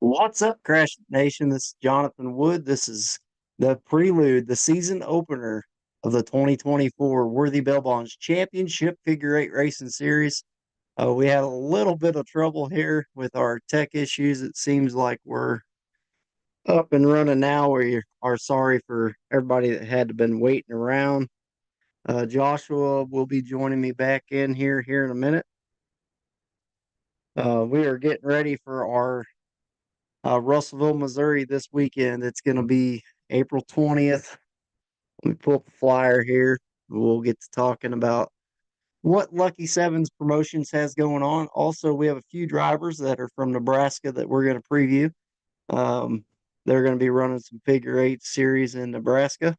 What's up, Crash Nation? This is Jonathan Wood. This is the Prelude, the season opener of the 2024 Worthy Bell Bonds Championship Figure Eight Racing Series. We had a little bit of trouble here with our tech issues. It seems like we're up and running now. We are sorry for everybody that had been waiting around. Joshua will be joining me back in here in a minute. We are getting ready for our Russellville, Missouri this weekend. It's going to be April 20th. Let me pull up the flyer here. We'll get to talking about what Lucky Sevens Promotions has going on. Also, we have a few drivers that are from Nebraska that we're going to preview. Um, they're going to be running some figure eight series in Nebraska.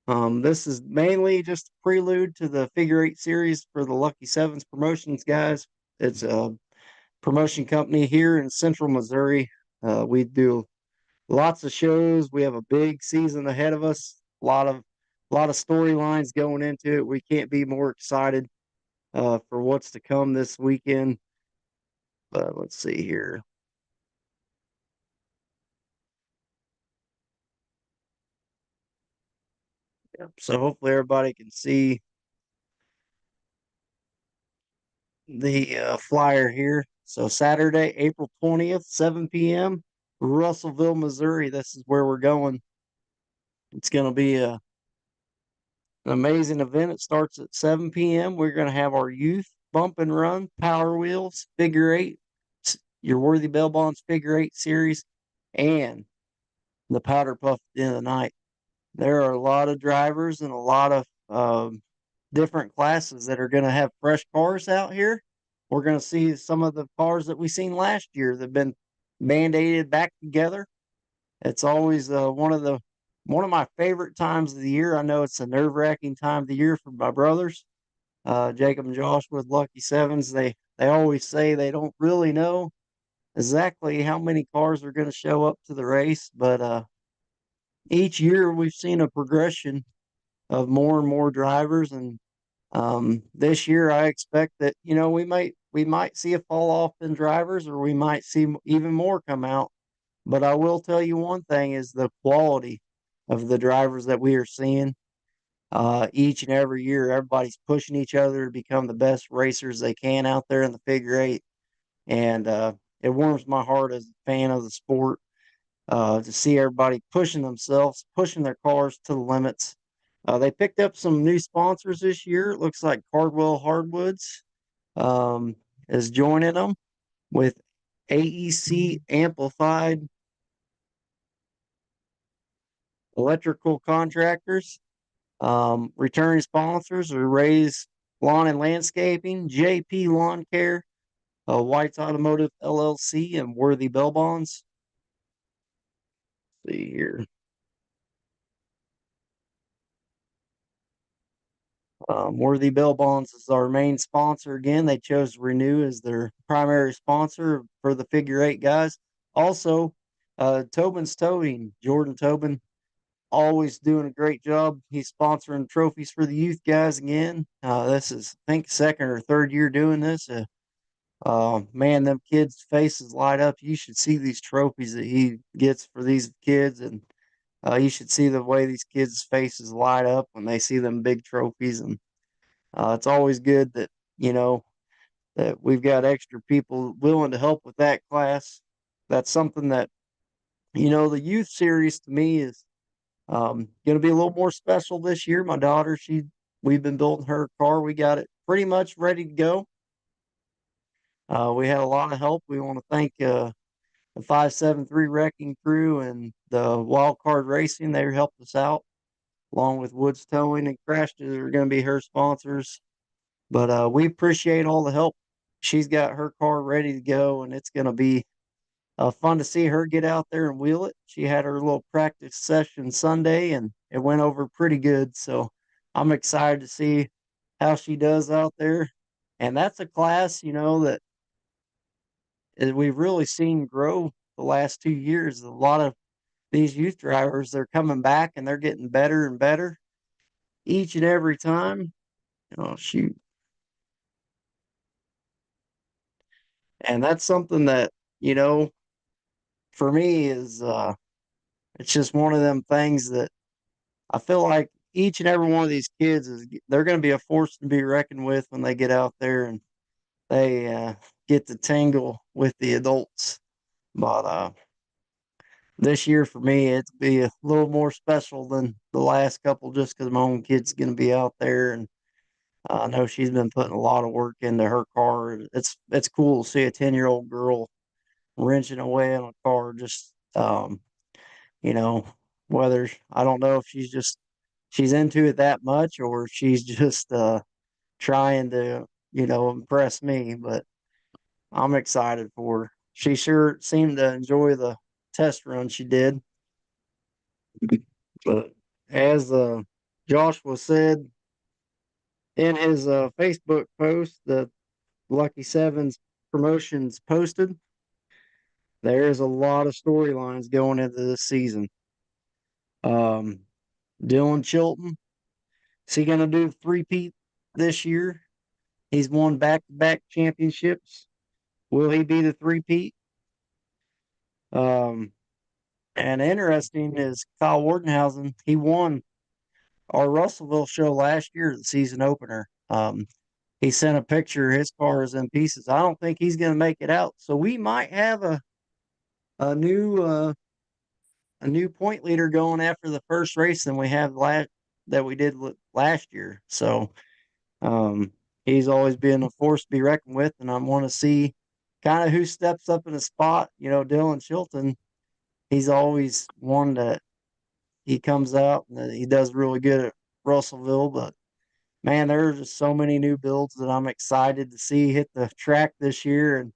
This is mainly just a prelude to the figure eight series for the Lucky Sevens Promotions guys. It's a promotion company here in central Missouri. We do lots of shows. We have a big season ahead of us. A lot of storylines going into it. We can't be more excited for what's to come this weekend. But let's see here. Yep. So hopefully everybody can see the flyer here. So Saturday, April 20th, 7 p.m., Russellville, Missouri. This is where we're going. It's going to be an amazing event. It starts at 7 p.m. We're going to have our youth bump and run, power wheels, figure eight, your Worthy Bell Bonds figure eight series, and the powder puff at the end of the night. There are a lot of drivers and a lot of different classes that are going to have fresh cars out here. We're going to see some of the cars that we seen last year that have been band-aided back together. It's always one of my favorite times of the year. I know it's a nerve-wracking time of the year for my brothers, Jacob and Josh with Lucky Sevens. They always say they don't really know exactly how many cars are going to show up to the race, but each year we've seen a progression of more and more drivers, and this year I expect that we might see a fall off in drivers, or we might see even more come out. But I will tell you one thing is the quality of the drivers that we are seeing each and every year. Everybody's pushing each other to become the best racers they can out there in the figure eight. And it warms my heart as a fan of the sport to see everybody pushing themselves, pushing their cars to the limits. They picked up some new sponsors this year. It looks like Cardwell Hardwoods um, is joining them with AEC Amplified Electrical Contractors. Returning sponsors are Ray's Lawn and Landscaping, JP Lawn Care, White's Automotive LLC, and Worthy Bell Bonds. Let's see here. Worthy Bell Bonds is our main sponsor again. They chose to renew as their primary sponsor for the figure eight guys. Also, Tobin's Towing, Jordan Tobin, always doing a great job. He's sponsoring trophies for the youth guys again. This is, I think, second or third year doing this. Man, them kids' faces light up. You should see these trophies that he gets for these kids, and you should see the way these kids' faces light up when they see them big trophies. And it's always good that that we've got extra people willing to help with that class. That's something that the youth series to me is going to be a little more special this year. My daughter, we've been building her car. We got it pretty much ready to go. We had a lot of help. We want to thank the 573 Wrecking Crew and the Wild Card Racing. They helped us out, along with Woods Towing and Crash are going to be her sponsors. But we appreciate all the help. She's got her car ready to go, and it's going to be fun to see her get out there and wheel it. She had her little practice session Sunday, and it went over pretty good. So I'm excited to see how she does out there. And that's a class, that we've really seen grow the last 2 years. A lot of these youth drivers, they're coming back and they're getting better and better each and every time. Oh, shoot. And that's something that, you know, for me is it's just one of them things that I feel like each and every one of these kids is they're going to be a force to be reckoned with when they get out there and they get to tangle with the adults. But this year for me, it'll be a little more special than the last couple, just because my own kid's going to be out there, and I know she's been putting a lot of work into her car. It's cool to see a 10-year-old girl wrenching away on a car. Just you know, whether I don't know if she's into it that much or she's just trying to impress me, but I'm excited for her. She sure seemed to enjoy the test run she did. But as Joshua said in his Facebook post, the Lucky Sevens promotions posted, there's a lot of storylines going into this season. Um, Dylan Chilton, is he going to do three-peat this year? He's won back-to-back championships. Will he be the three-peat? Um, and interesting is Kyle Wardenhausen. He won our Russellville show last year, the season opener. He sent a picture. His car is in pieces. I don't think he's going to make it out. So we might have a new a new point leader going after the first race than we have that we did last year. So he's always been a force to be reckoned with, and I want to see kind of who steps up in the spot. Dylan Chilton. He's always one that he comes out and he does really good at Russellville, but man, there are just so many new builds that I'm excited to see hit the track this year. And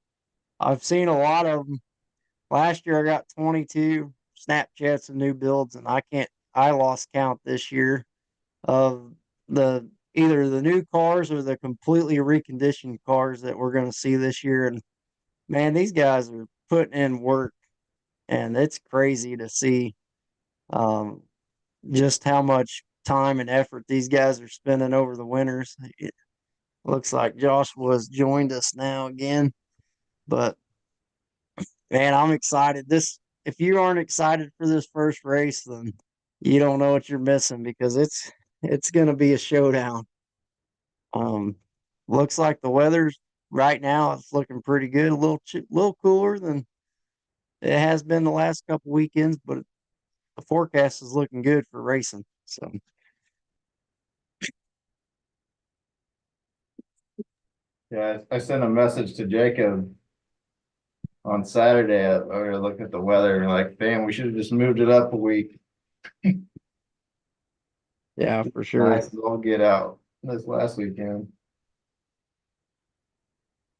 I've seen a lot of them. Last year I got 22 Snapchats of new builds, and I lost count this year of the either the new cars or the completely reconditioned cars that we're going to see this year. And man, these guys are putting in work, and it's crazy to see um, just how much time and effort these guys are spending over the winters. It looks like Joshua's joined us now again, but man, I'm excited. If you aren't excited for this first race, then you don't know what you're missing because it's going to be a showdown. Um, Looks like the weather's right now it's looking pretty good. A little cooler than it has been the last couple weekends, but the forecast is looking good for racing. So Yeah, I sent a message to Jacob on Saturday. We were looking at the weather and like, damn, we should have just moved it up a week. yeah, for sure. Nice as all get out this last weekend.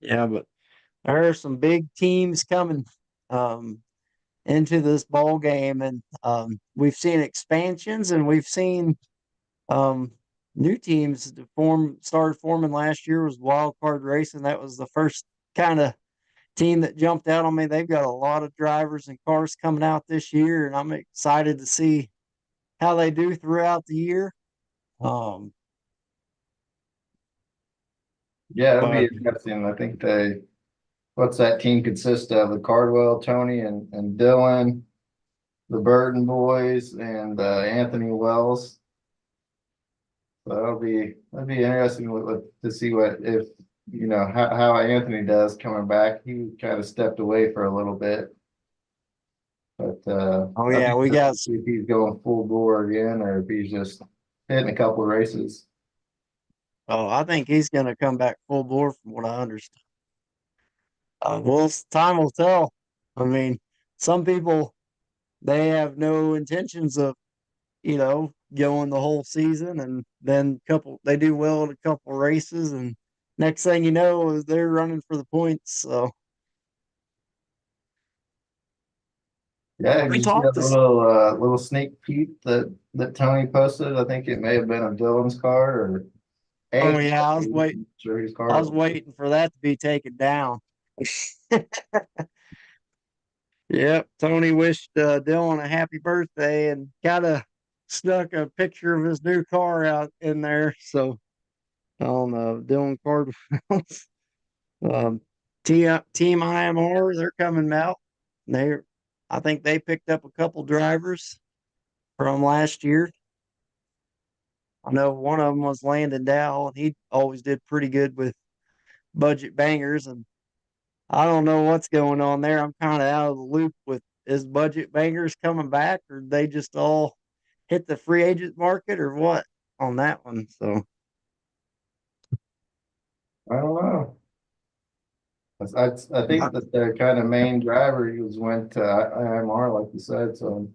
Yeah, but there are some big teams coming um, into this ball game, and we've seen expansions and we've seen um, new teams started forming last year. Was Wild Card Racing. That was the first kind of team that jumped out on me. They've got a lot of drivers and cars coming out this year, and I'm excited to see how they do throughout the year. Um, Yeah, it'll be but interesting. I think what's that team consist of? The Cardwell, Tony, and Dylan, the Burton boys, and Anthony Wells. So that'll be interesting to see what if how Anthony does coming back. He kind of stepped away for a little bit, but oh I'd be yeah, we interested got. to see if he's going full bore again or if he's just hitting a couple of races. Oh, I think he's going to come back full bore, from what I understand. Well, time will tell. I mean, some people they have no intentions of going the whole season, and then they do well in a couple races, and next thing you know is they're running for the points. So Yeah, did we you see talked that this. little sneak peek that Tony posted? I think it may have been of Dylan's car or a Oh car. yeah, I'm not sure whose I car it was was. waiting for that to be taken down. Yep, Tony wished Dylan a happy birthday and kind of snuck a picture of his new car out in there. So on Dylan Cardwell. um, Team IMR, they're coming out. They're I think they picked up a couple drivers from last year. I know one of them was Landon Dow, and he always did pretty good with budget bangers. And I don't know what's going on there. I'm kind of out of the loop with is budget bangers coming back, or they just all hit the free agent market, or what on that one. So I don't know. I think that their kind of main driver he was went to IMR, like you said, so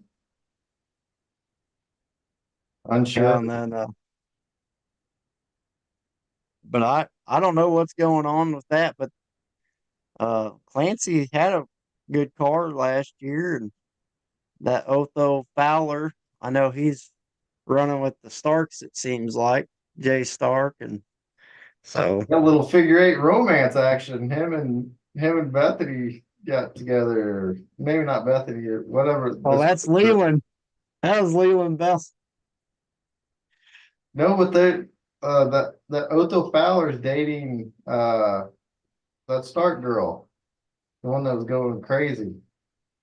yeah, unsure. and then but I don't know what's going on with that. But Clancy had a good car last year, and that Otho Fowler, I know he's running with the Starks. It seems like Jay Stark, and so A little figure eight romance action. Him and Bethany got together. Maybe not Bethany or whatever. oh, This that's Leland. That was Leland Bell. no, but they that Otto Fowler's dating that Stark girl, the one that was going crazy.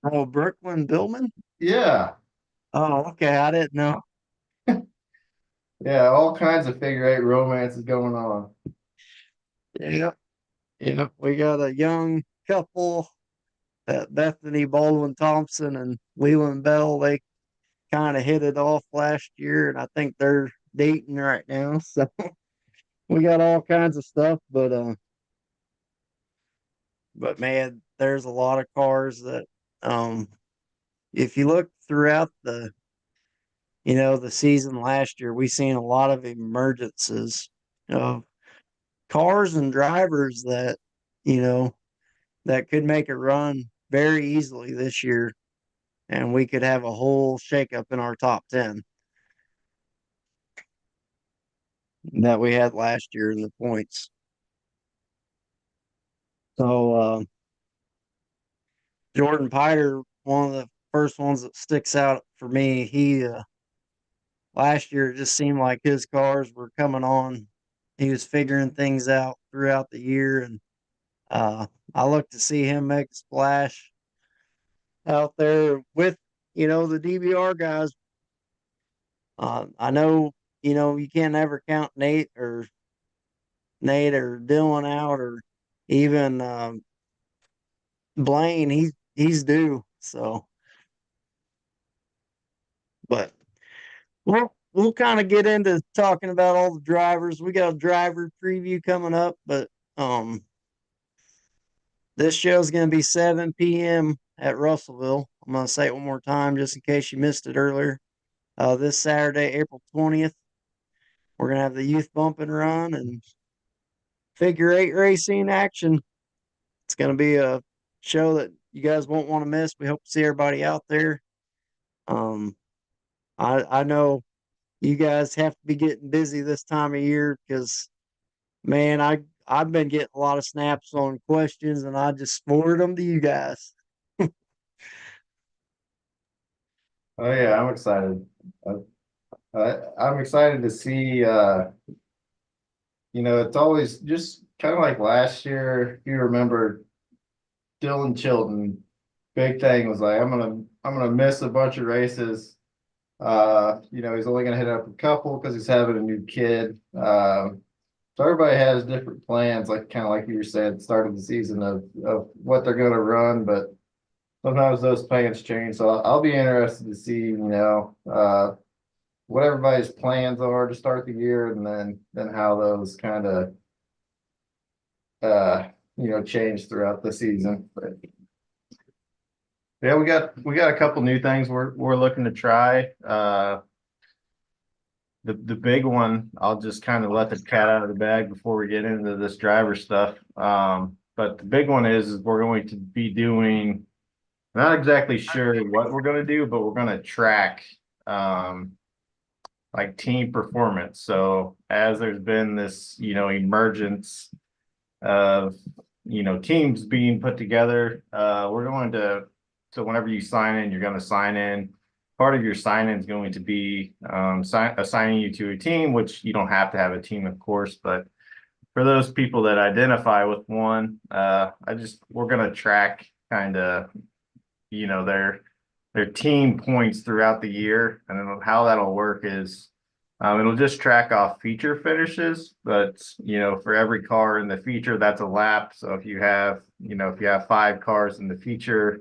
Oh, Brooklyn Billman. Yeah, Oh, okay. I didn't know. yeah, all kinds of figure eight romances going on. Yeah, yeah. We got a young couple, that Bethany Baldwin Thompson and Leland Bell. They kind of hit it off last year, and I think they're dating right now. So we got all kinds of stuff, but man, there's a lot of cars that um if you look throughout the season last year, we seen a lot of emergences of cars and drivers you know, that could make a run very easily this year, and we could have a whole shakeup in our top 10 that we had last year in the points. So, Jordan Pider, one of the first ones that sticks out for me, he last year it just seemed like his cars were coming on. He was figuring things out throughout the year, and uh, I look to see him make a splash out there with the DBR guys. I know you can't ever count Nate or Dylan out, or even Blaine. He's due. So, but we'll kind of get into talking about all the drivers. We got a driver preview coming up, but this show is going to be 7 p.m. at Russellville. I'm going to say it one more time just in case you missed it earlier. This Saturday, April 20th, we're going to have the youth bump and run and figure eight racing action. It's going to be a show that you guys won't want to miss. We hope to see everybody out there. Um, I know you guys have to be getting busy this time of year because, man, I've been getting a lot of snaps on questions, and I just forward them to you guys. Oh yeah, I'm excited. I'm excited to see. It's always just kind of like last year. If you remember, Dylan Chilton, big thing was like, I'm gonna miss a bunch of races. He's only gonna hit up a couple because he's having a new kid. So everybody has different plans, like kind of like you said, start of the season of what they're gonna run, but sometimes those plans change. So I'll be interested to see, what everybody's plans are to start the year, and then how those kind of change throughout the season. But yeah, we got a couple new things we're looking to try. The big one, I'll just kind of let the cat out of the bag before we get into this driver stuff. But the big one is we're going to be doing, not exactly sure what we're going to do, but we're going to track like team performance. So as there's been this, emergence of, teams being put together, we're going to, so whenever you sign in, you're going to sign in. Part of your sign in is going to be assigning you to a team, which you don't have to have a team, of course, but for those people that identify with one, we're going to track kind of their team points throughout the year. And then how that'll work is it'll just track off feature finishes, but for every car in the feature, that's a lap. So if you have 5 cars in the feature,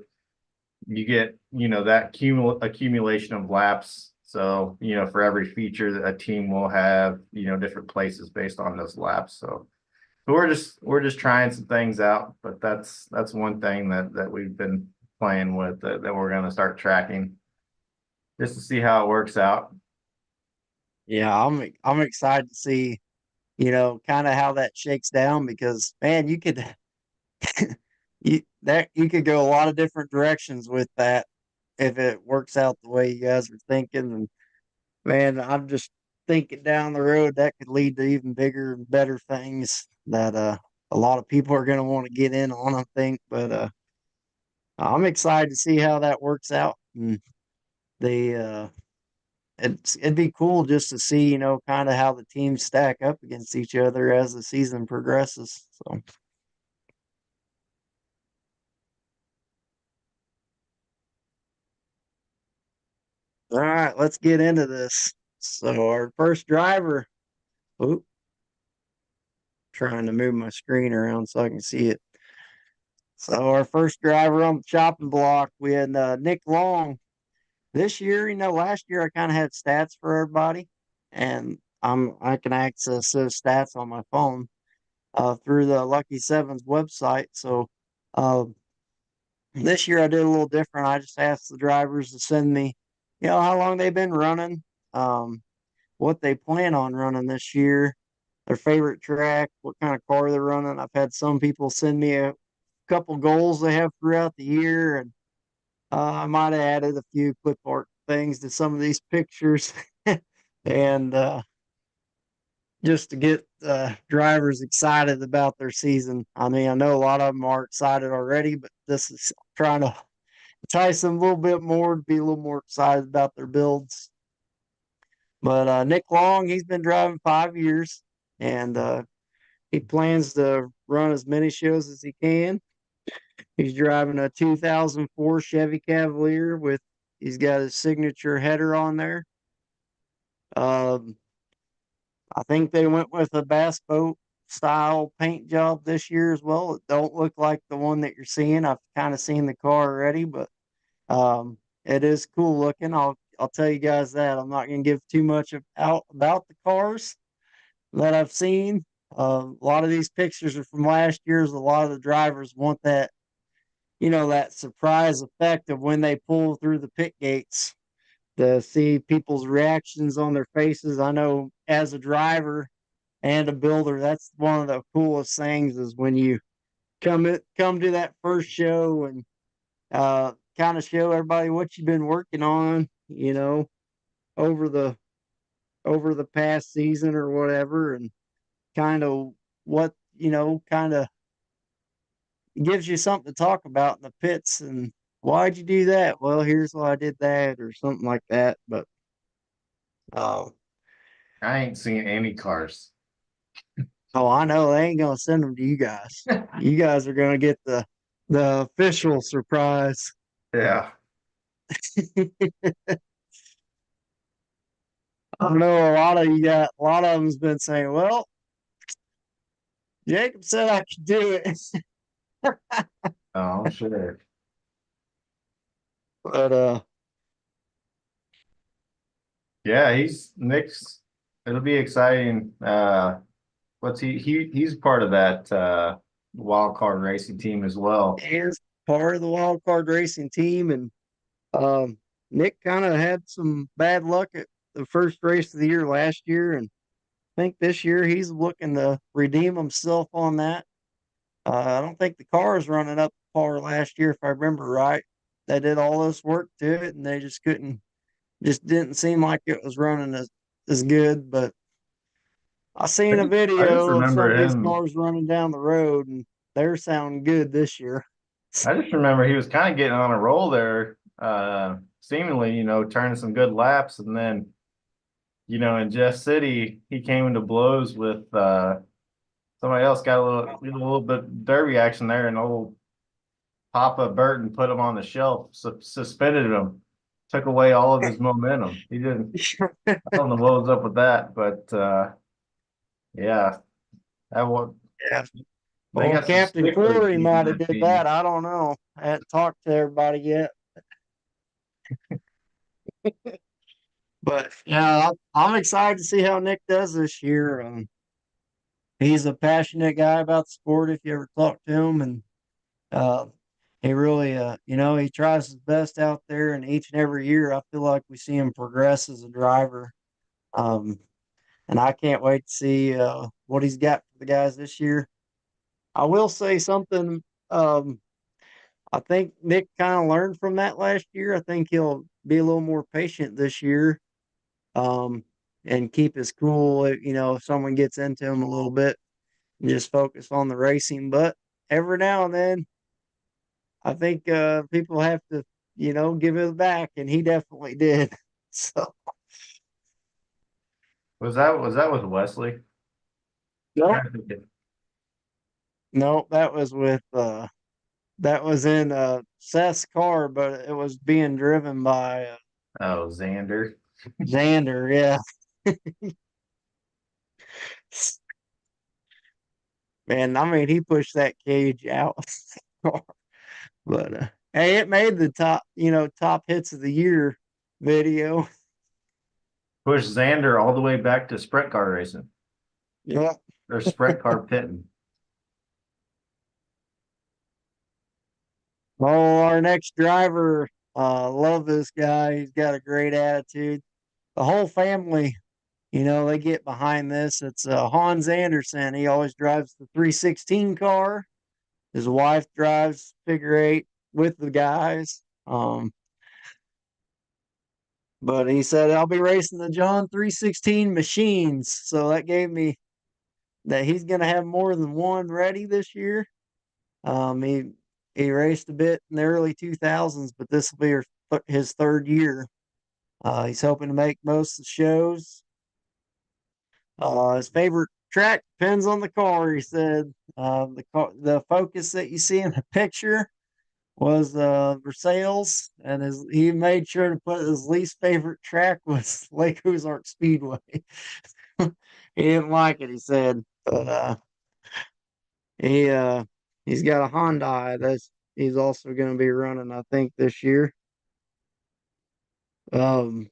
you get, that accumulation of laps. So, for every feature, a team will have, different places based on those laps. So we're just trying some things out, but that's one thing that we've been playing with that we're going to start tracking just to see how it works out. Yeah, I'm excited to see, kind of how that shakes down because man, you could go a lot of different directions with that if it works out the way you guys are thinking. And man, I'm just thinking down the road that could lead to even bigger and better things that a lot of people are going to want to get in on, I think. But I'm excited to see how that works out. And the it'd be cool just to see, kind of how the teams stack up against each other as the season progresses. So, all right, let's get into this. So, our first driver, oop, trying to move my screen around so I can see it. So, our first driver on the chopping block, we had Nick Long. This year, last year I kind of had stats for everybody, and I can access those stats on my phone through the Lucky Sevens website. So, uh, this year I did a little different. I just asked the drivers to send me, how long they've been running, um, what they plan on running this year, their favorite track, what kind of car they're running. I've had some people send me a couple goals they have throughout the year, and I might have added a few clip art things to some of these pictures, and just to get drivers excited about their season. I mean, I know a lot of them are excited already, but this is trying to entice them a little bit more to be a little more excited about their builds. But Nick Long, he's been driving 5 years, and he plans to run as many shows as he can. He's driving a 2004 Chevy Cavalier with he's got his signature header on there. Um, I think they went with a bass boat style paint job this year as well. It don't look like the one that you're seeing. I've kind of seen the car already, but it is cool looking. I'll tell you guys that. I'm not going to give too much out about the cars that I've seen. A lot of these pictures are from last year's. A lot of the drivers want that, that surprise effect of when they pull through the pit gates to see people's reactions on their faces. I know as a driver and a builder, that's one of the coolest things is when you come to that first show and kind of show everybody what you've been working on, over the over the past season or whatever, and kind of what kind of gives you something to talk about in the pits. And why'd you do that? Well, here's why I did that, or something like that. But uh, I ain't seen any cars. oh, I know they ain't gonna send them to you guys. You guys are gonna get the official surprise. Yeah. I know a lot of them's been saying, "Well, Jacob said I could do it," Oh, I'm sure. but Yeah, he's Nick's. It'll be exciting. What's he's part of that wild card racing team as well. is part of the wild card racing team, and Nick kind of had some bad luck at the first race of the year last year, and I think this year he's looking to redeem himself on that. I don't think the car is running up par last year, if I remember right. They did all this work to it, and they just couldn't, just didn't seem like it was running as good. But I seen a I just video of some remember of these him. cars running down the road, and they're sounding good this year. I just remember he was kind of getting on a roll there, seemingly, turning some good laps, and then, in Jeff City, he came into blows with somebody else, got a little bit derby action there, and old Papa Burton put him on the shelf, suspended him, took away all of his momentum. He didn't. I don't know what was up with that, but yeah, that was. Yeah. They Well, got some Captain sticklers Corey leaving might have that did team. that. I don't know. I hadn't talked to everybody yet. But yeah, I'm excited to see how Nick does this year. He's a passionate guy about the sport. If you ever talk to him, and uh, he really, he tries his best out there. And each and every year, I feel like we see him progress as a driver. Um, and I can't wait to see what he's got for the guys this year. I will say something. Um, I think Nick kind of learned from that last year. I think he'll be a little more patient this year, um, and keep his cool. If someone gets into him a little bit, and just focus on the racing. But every now and then, I think people have to, give it back, and he definitely did. So Was that with Wesley? no, Trying to think no, that was in Seth's car, but it was being driven by Oh, Xander. Xander. Yeah, man. I mean, he pushed that cage out. But hey, it made the top hits of the year video. Push Xander all the way back to sprint car racing Yeah. or sprint car pitting. Oh, our next driver, love this guy. He's got a great attitude. The whole family, they get behind this. It's Hans Anderson. He always drives the 316 car. His wife drives figure eight with the guys. But he said, I'll be racing the John 316 machines. So that gave me that he's going to have more than one ready this year. He raced a bit in the early 2000s, but this will be his third year. He's hoping to make most of the shows. His favorite track depends on the car. He said the Focus that you see in the picture was Versailles, and he made sure to put his least favorite track was Lake Ozark Speedway. He didn't like it. He said, but he he's got a Hyundai that's he's also going to be running, I think, this year. Um,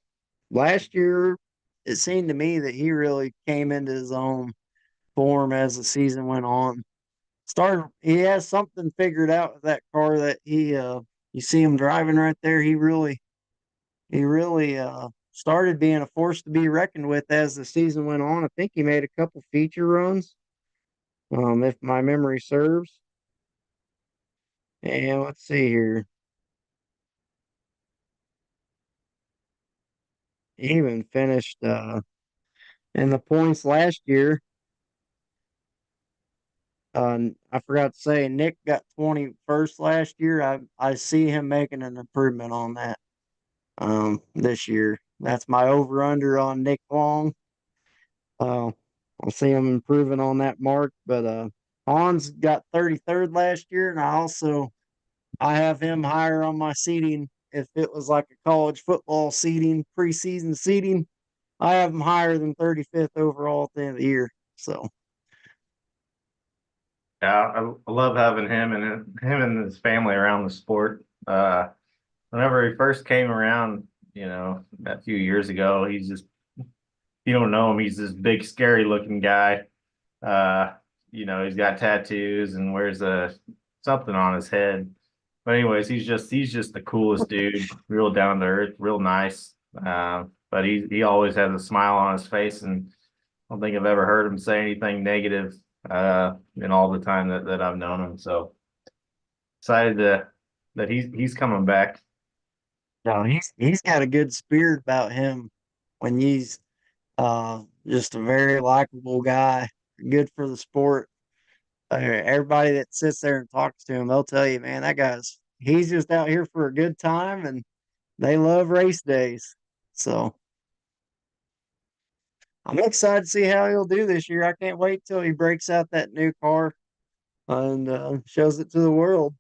Last year, it seemed to me that he really came into his own form as the season went on. He has something figured out with that car that you see him driving right there. He really started being a force to be reckoned with as the season went on. I think he made a couple feature runs, if my memory serves. And let's see here. He even finished in the points last year. I forgot to say Nick got 21st last year. I see him making an improvement on that this year. That's my over under on Nick Long. I'll see him improving on that mark. But Hans got 33rd last year, and I have him higher on my seating. If it was like a college football seating, preseason seating, I have him higher than 35th overall at the end of the year. So Yeah, I love having him and his family around the sport. Whenever he first came around, a few years ago, you don't know him, he's this big, scary looking guy. Uh, he's got tattoos and wears a something on his head. But anyways, he's just the coolest dude, real down to earth, real nice. But he always has a smile on his face, and I don't think I've ever heard him say anything negative in all the time that I've known him. So excited that he's coming back. no, he's got a good spirit about him when he's just a very likable guy, good for the sport. Everybody that sits there and talks to him, they'll tell you, man, he's just out here for a good time, and they love race days. So I'm excited to see how he'll do this year. I can't wait till he breaks out that new car and shows it to the world.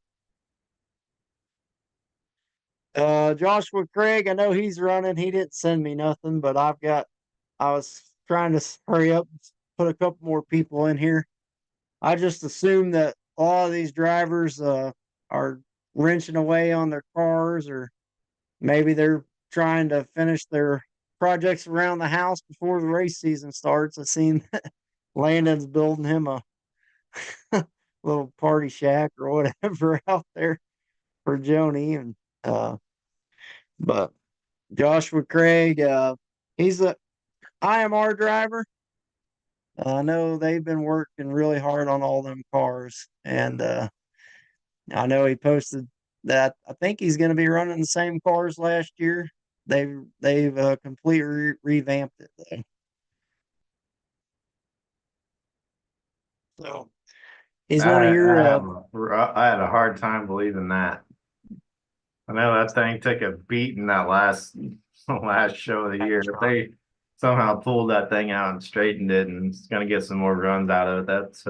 Joshua Craig, I know he's running. He didn't send me nothing, but I was trying to hurry up, put a couple more people in here. I just assume that a lot of these drivers are wrenching away on their cars, or maybe they're trying to finish their projects around the house before the race season starts. I seen that Landon's building him a little party shack or whatever out there for Joni, and uh, but Joshua Craig, he's a IMR driver. I know they've been working really hard on all them cars, and I know he posted that I think he's going to be running the same cars last year. They've completely revamped it though. So he's one of your I had a hard time believing that. I know that thing took a beating that last last show of the year. If they somehow pulled that thing out and straightened it and it's gonna get some more runs out of it, that's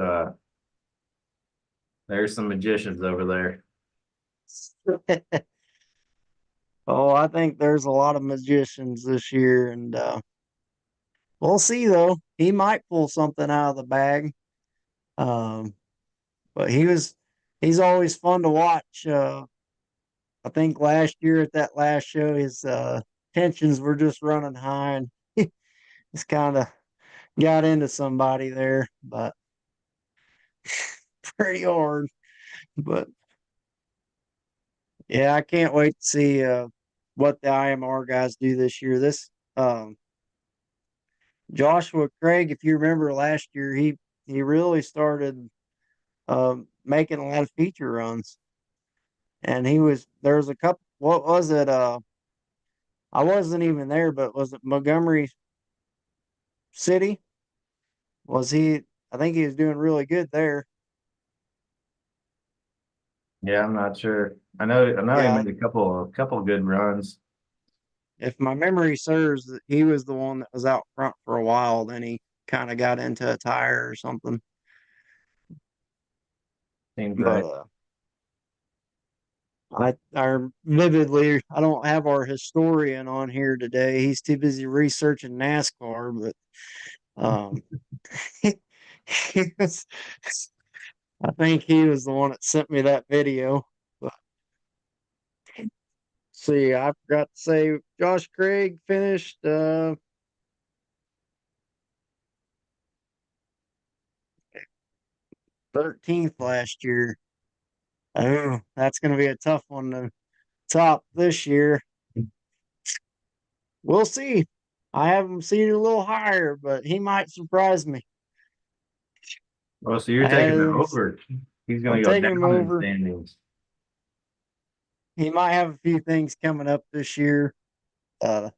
there's some magicians over there. oh, I think there's a lot of magicians this year, and we'll see though. He might pull something out of the bag. Um, but he's always fun to watch. I think last year at that last show, his tensions were just running high, and he's kind of got into somebody there, but pretty hard. But yeah, I can't wait to see what the IMR guys do this year. This um, Joshua Craig, if you remember last year, he really started making a lot of feature runs, and there was a couple. What was it? I wasn't even there, but was it Montgomery City? Was he? I think he was doing really good there. Yeah, I'm not sure. I know he Yeah, made a couple of good runs. if my memory serves, he was the one that was out front for a while. Then he kind of got into a tire or something. Seems But right. I vividly, I don't have our historian on here today. He's too busy researching NASCAR, but he was, I think he was the one that sent me that video. But see, I forgot to say Josh Craig finished 13th last year. Oh, that's going to be a tough one to top this year. We'll see. I have him seen a little higher, but he might surprise me. Oh, so you're I had taking the him, over. He's I'm gonna go taking him down in over. standings. He might have a few things coming up this year. Uh,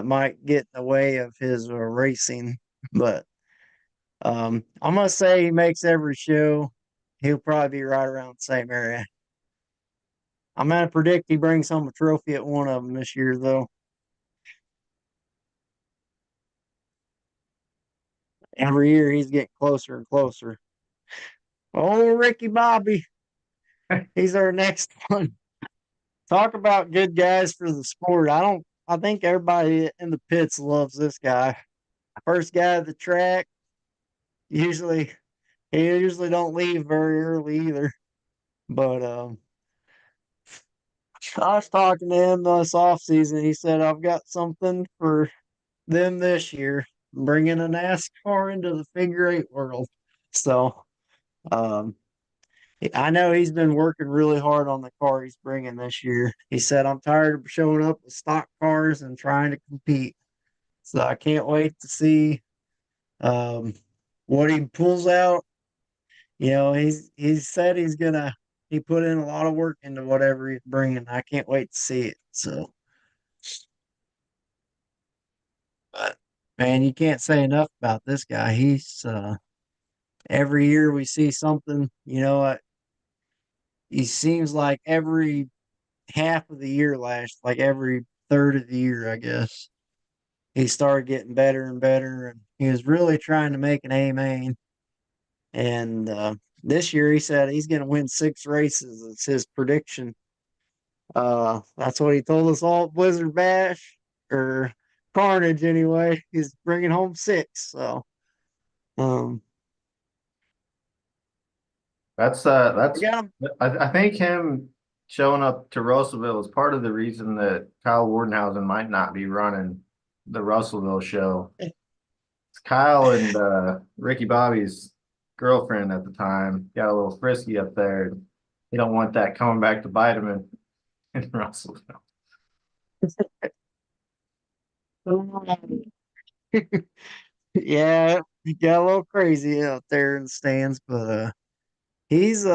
might get in the way of his racing, but I'm gonna say he makes every show. He'll probably be right around the same area. I'm gonna predict he brings home a trophy at one of them this year, though. Every year he's getting closer and closer. Oh, Ricky Bobby, he's our next one. Talk about good guys for the sport. I think everybody in the pits loves this guy. First guy at the track. Usually he usually don't leave very early either. But I was talking to him this off season. He said, I've got something for them this year, bringing a NASCAR into the figure eight world. So um, I know he's been working really hard on the car he's bringing this year. He said, I'm tired of showing up with stock cars and trying to compete. So I can't wait to see um, what he pulls out. You know, he said he put in a lot of work into whatever he's bringing. I can't wait to see it. So, but man, you can't say enough about this guy. He's every year we see something. You know, he seems like every half of the year last, like every third of the year, I guess. He started getting better and better, and he was really trying to make an A main. And this year, he said he's going to win 6 races. It's his prediction. That's what he told us all at Blizzard Bash or Carnage anyway. He's bringing home 6. So, um, That's I got him. I think him showing up to Russellville is part of the reason that Kyle Wardenhausen might not be running the Russellville show. Kyle and Ricky Bobby's girlfriend at the time got a little frisky up there. You don't want that coming back to bite him in Russellville. Yeah, he got a little crazy out there in the stands, but he's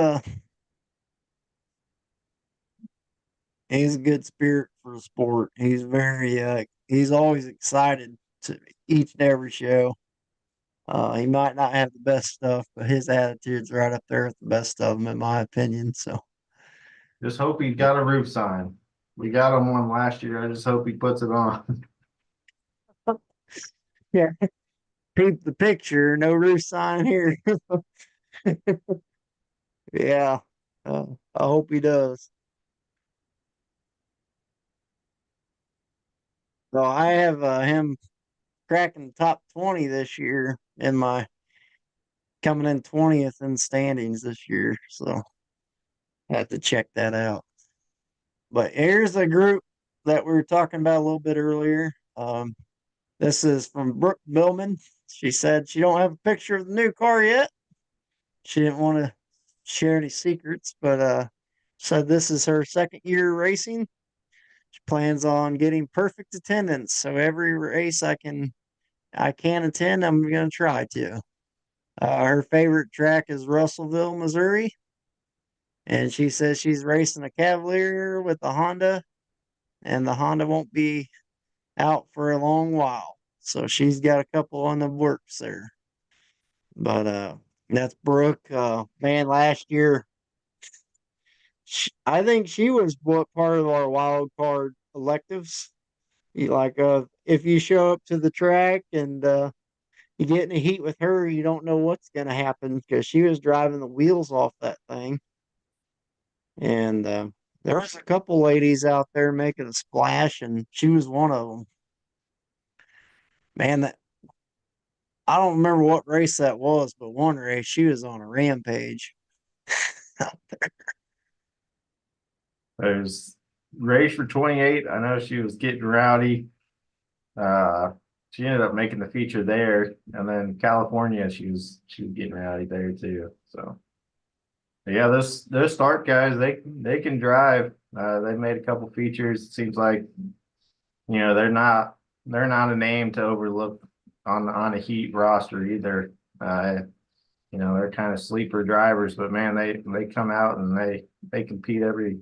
he's a good spirit for the sport. He's very he's always excited to each and every show. He might not have the best stuff, but his attitude's right up there with the best of them, in my opinion. So, Just hope he got a roof sign. We got him one last year. I just hope he puts it on. yeah, keep the picture. No roof sign here. Yeah, I hope he does. So I have him cracking the top 20 this year in my coming in 20th in standings this year. So I have to check that out. But here's a group that we were talking about a little bit earlier. This is from Brook Milman. She said she don't have a picture of the new car yet. She didn't want to share any secrets, but said this is her second year racing. She plans on getting perfect attendance. So every race I can attend, I'm gonna try to. Her favorite track is Russellville, Missouri. And she says she's racing a Cavalier with a Honda, and the Honda won't be out for a long while. So she's got a couple on the works there. But that's Brooke. Man, last year, I think she was what part of our wild card electives. Like, if you show up to the track and you get in a heat with her, you don't know what's going to happen because she was driving the wheels off that thing. And there was a couple ladies out there making a splash, and she was one of them. Man, that I don't remember what race that was, but one race she was on a rampage. There's race for 28. I know she was getting rowdy. Uh, she ended up making the feature there, and then California, she was getting rowdy there too. So yeah, those start guys, they can drive. They made a couple features. It seems like they're not a name to overlook on a heat roster either. They're kind of sleeper drivers, but man, they come out and they compete every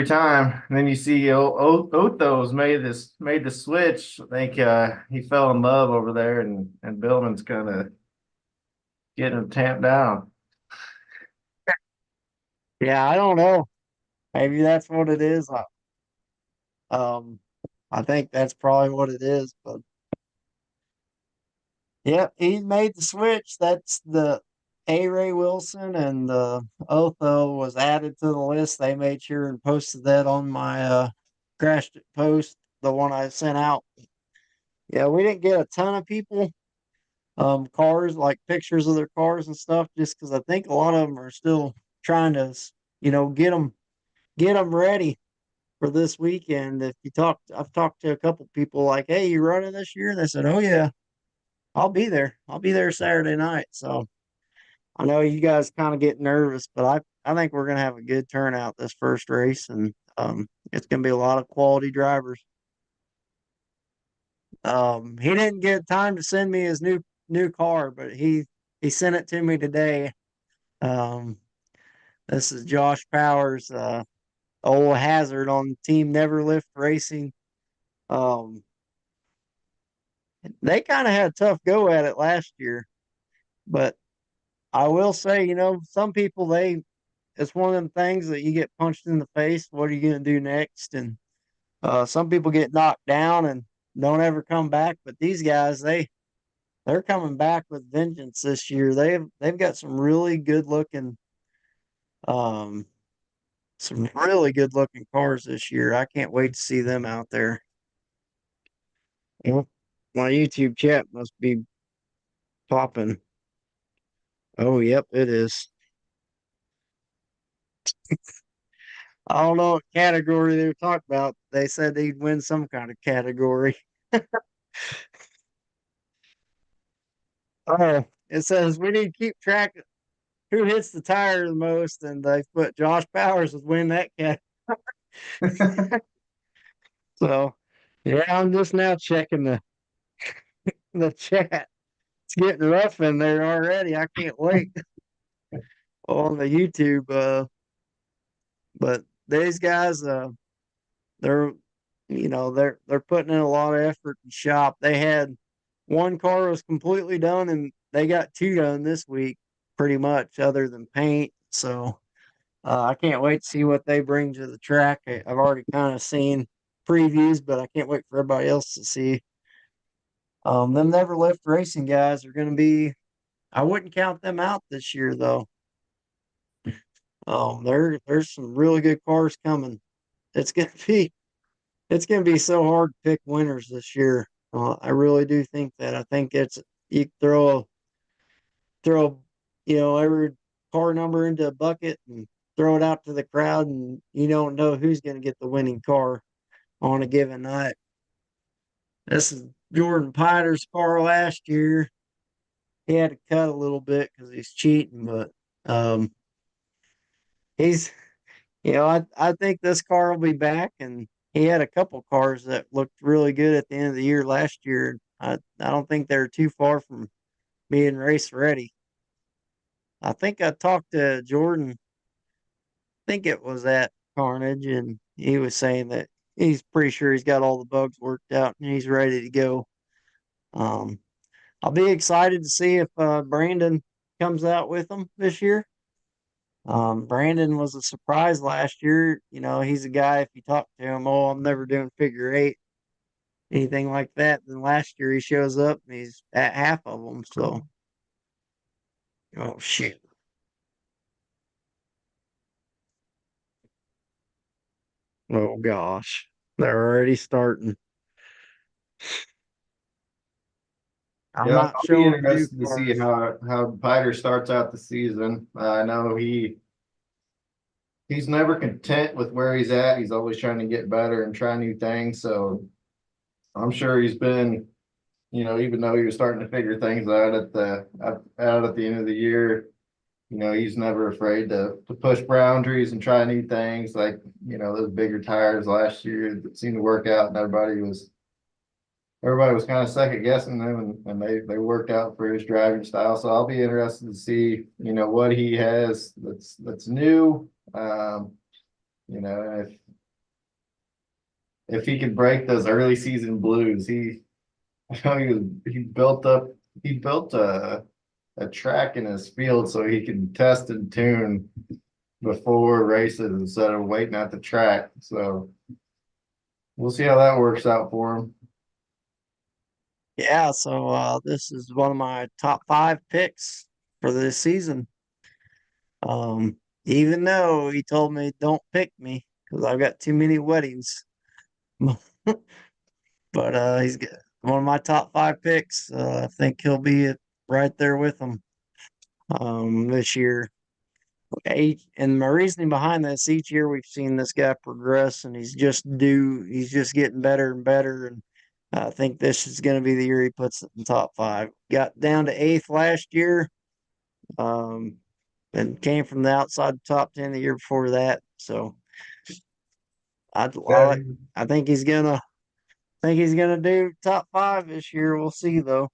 time. And then you see Otho's made the switch. I think he fell in love over there, and Billman's kind of getting him tamped down. Yeah, I don't know. Maybe that's what it is. Um, I think that's probably what it is. But yeah, he made the switch. That's the A. Ray Wilson and Otho was added to the list. They made sure and posted that on my crashed it post, the one I sent out. Yeah, we didn't get a ton of people, cars like pictures of their cars and stuff, just because I think a lot of them are still trying to, get them ready for this weekend. I've talked to a couple people like, "Hey, you running this year?" And they said, "Oh yeah, I'll be there. I'll be there Saturday night." So I know you guys kind of get nervous, but I think we're gonna have a good turnout this first race, and it's gonna be a lot of quality drivers. He didn't get time to send me his new car, but he sent it to me today. Um, this is Josh Powers, old hazard on Team Neverlift Racing. Um, they kind of had a tough go at it last year, but I will say, some people it's one of them things that you get punched in the face. What are you going to do next? And some people get knocked down and don't ever come back. But these guys, they're coming back with vengeance this year. They've got some really good looking um, some really good looking cars this year. I can't wait to see them out there. Well, my YouTube chat must be popping. Oh, yep, it is. I don't know what category they were talking about. They said he'd win some kind of category. Oh, it says we need to keep track of who hits the tire the most, and they put Josh Powers would win that cat. So, yeah, I'm just now checking the chat. It's getting rough in there already. I can't wait on the YouTube. But these guys, they're they're putting in a lot of effort in shop. They had one car was completely done, and they got two done this week, pretty much, other than paint. So I can't wait to see what they bring to the track. I've already kind of seen previews, but I can't wait for everybody else to see. Them Never Lift Racing guys are going to be. I wouldn't count them out this year, though. There's some really good cars coming. It's gonna be it's gonna be so hard to pick winners this year. I really do think that. I think it's you throw every car number into a bucket and throw it out to the crowd, and you don't know who's gonna get the winning car on a given night. This is Jordan Pider's car last year. He had to cut a little bit because he's cheating, but um, he's I think this car will be back, and he had a couple cars that looked really good at the end of the year last year. I don't think they're too far from being race ready. I think I talked to Jordan. I think it was at Carnage, and he was saying that he's pretty sure he's got all the bugs worked out and he's ready to go. Um, I'll be excited to see if Brandon comes out with them this year. Brandon was a surprise last year. He's a guy, if you talk to him, oh, I'm never doing figure eight, anything like that. Then last year he shows up and he's at half of them. So, oh, shit. Oh, gosh. They're already starting. I'm Yeah, not I'll be showing new interested to see cars. how Pider starts out the season. I know he's never content with where he's at. He's always trying to get better and try new things. So I'm sure he's been, even though he was starting to figure things out out at the end of the year, he's never afraid to push boundaries and try new things. Like, those bigger tires last year that seemed to work out, and everybody was kind of second guessing them, and they worked out for his driving style. So I'll be interested to see, what he has that's new. You know, if he could break those early season blues, he built a track in his field so he can test and tune before races instead of waiting at the track. So we'll see how that works out for him. Yeah, so this is one of my top 5 picks for this season. Even though he told me don't pick me because I've got too many weddings. But he's one of my top 5 picks. I think he'll be right there with him this year. And my reasoning behind this, each year we've seen this guy progress, and he's just getting better and better. And I think this is going to be the year he puts it in top 5. Got down to 8th last year, um, and came from the outside top 10 the year before that. So Yeah, I think he's gonna do top 5 this year. We'll see though.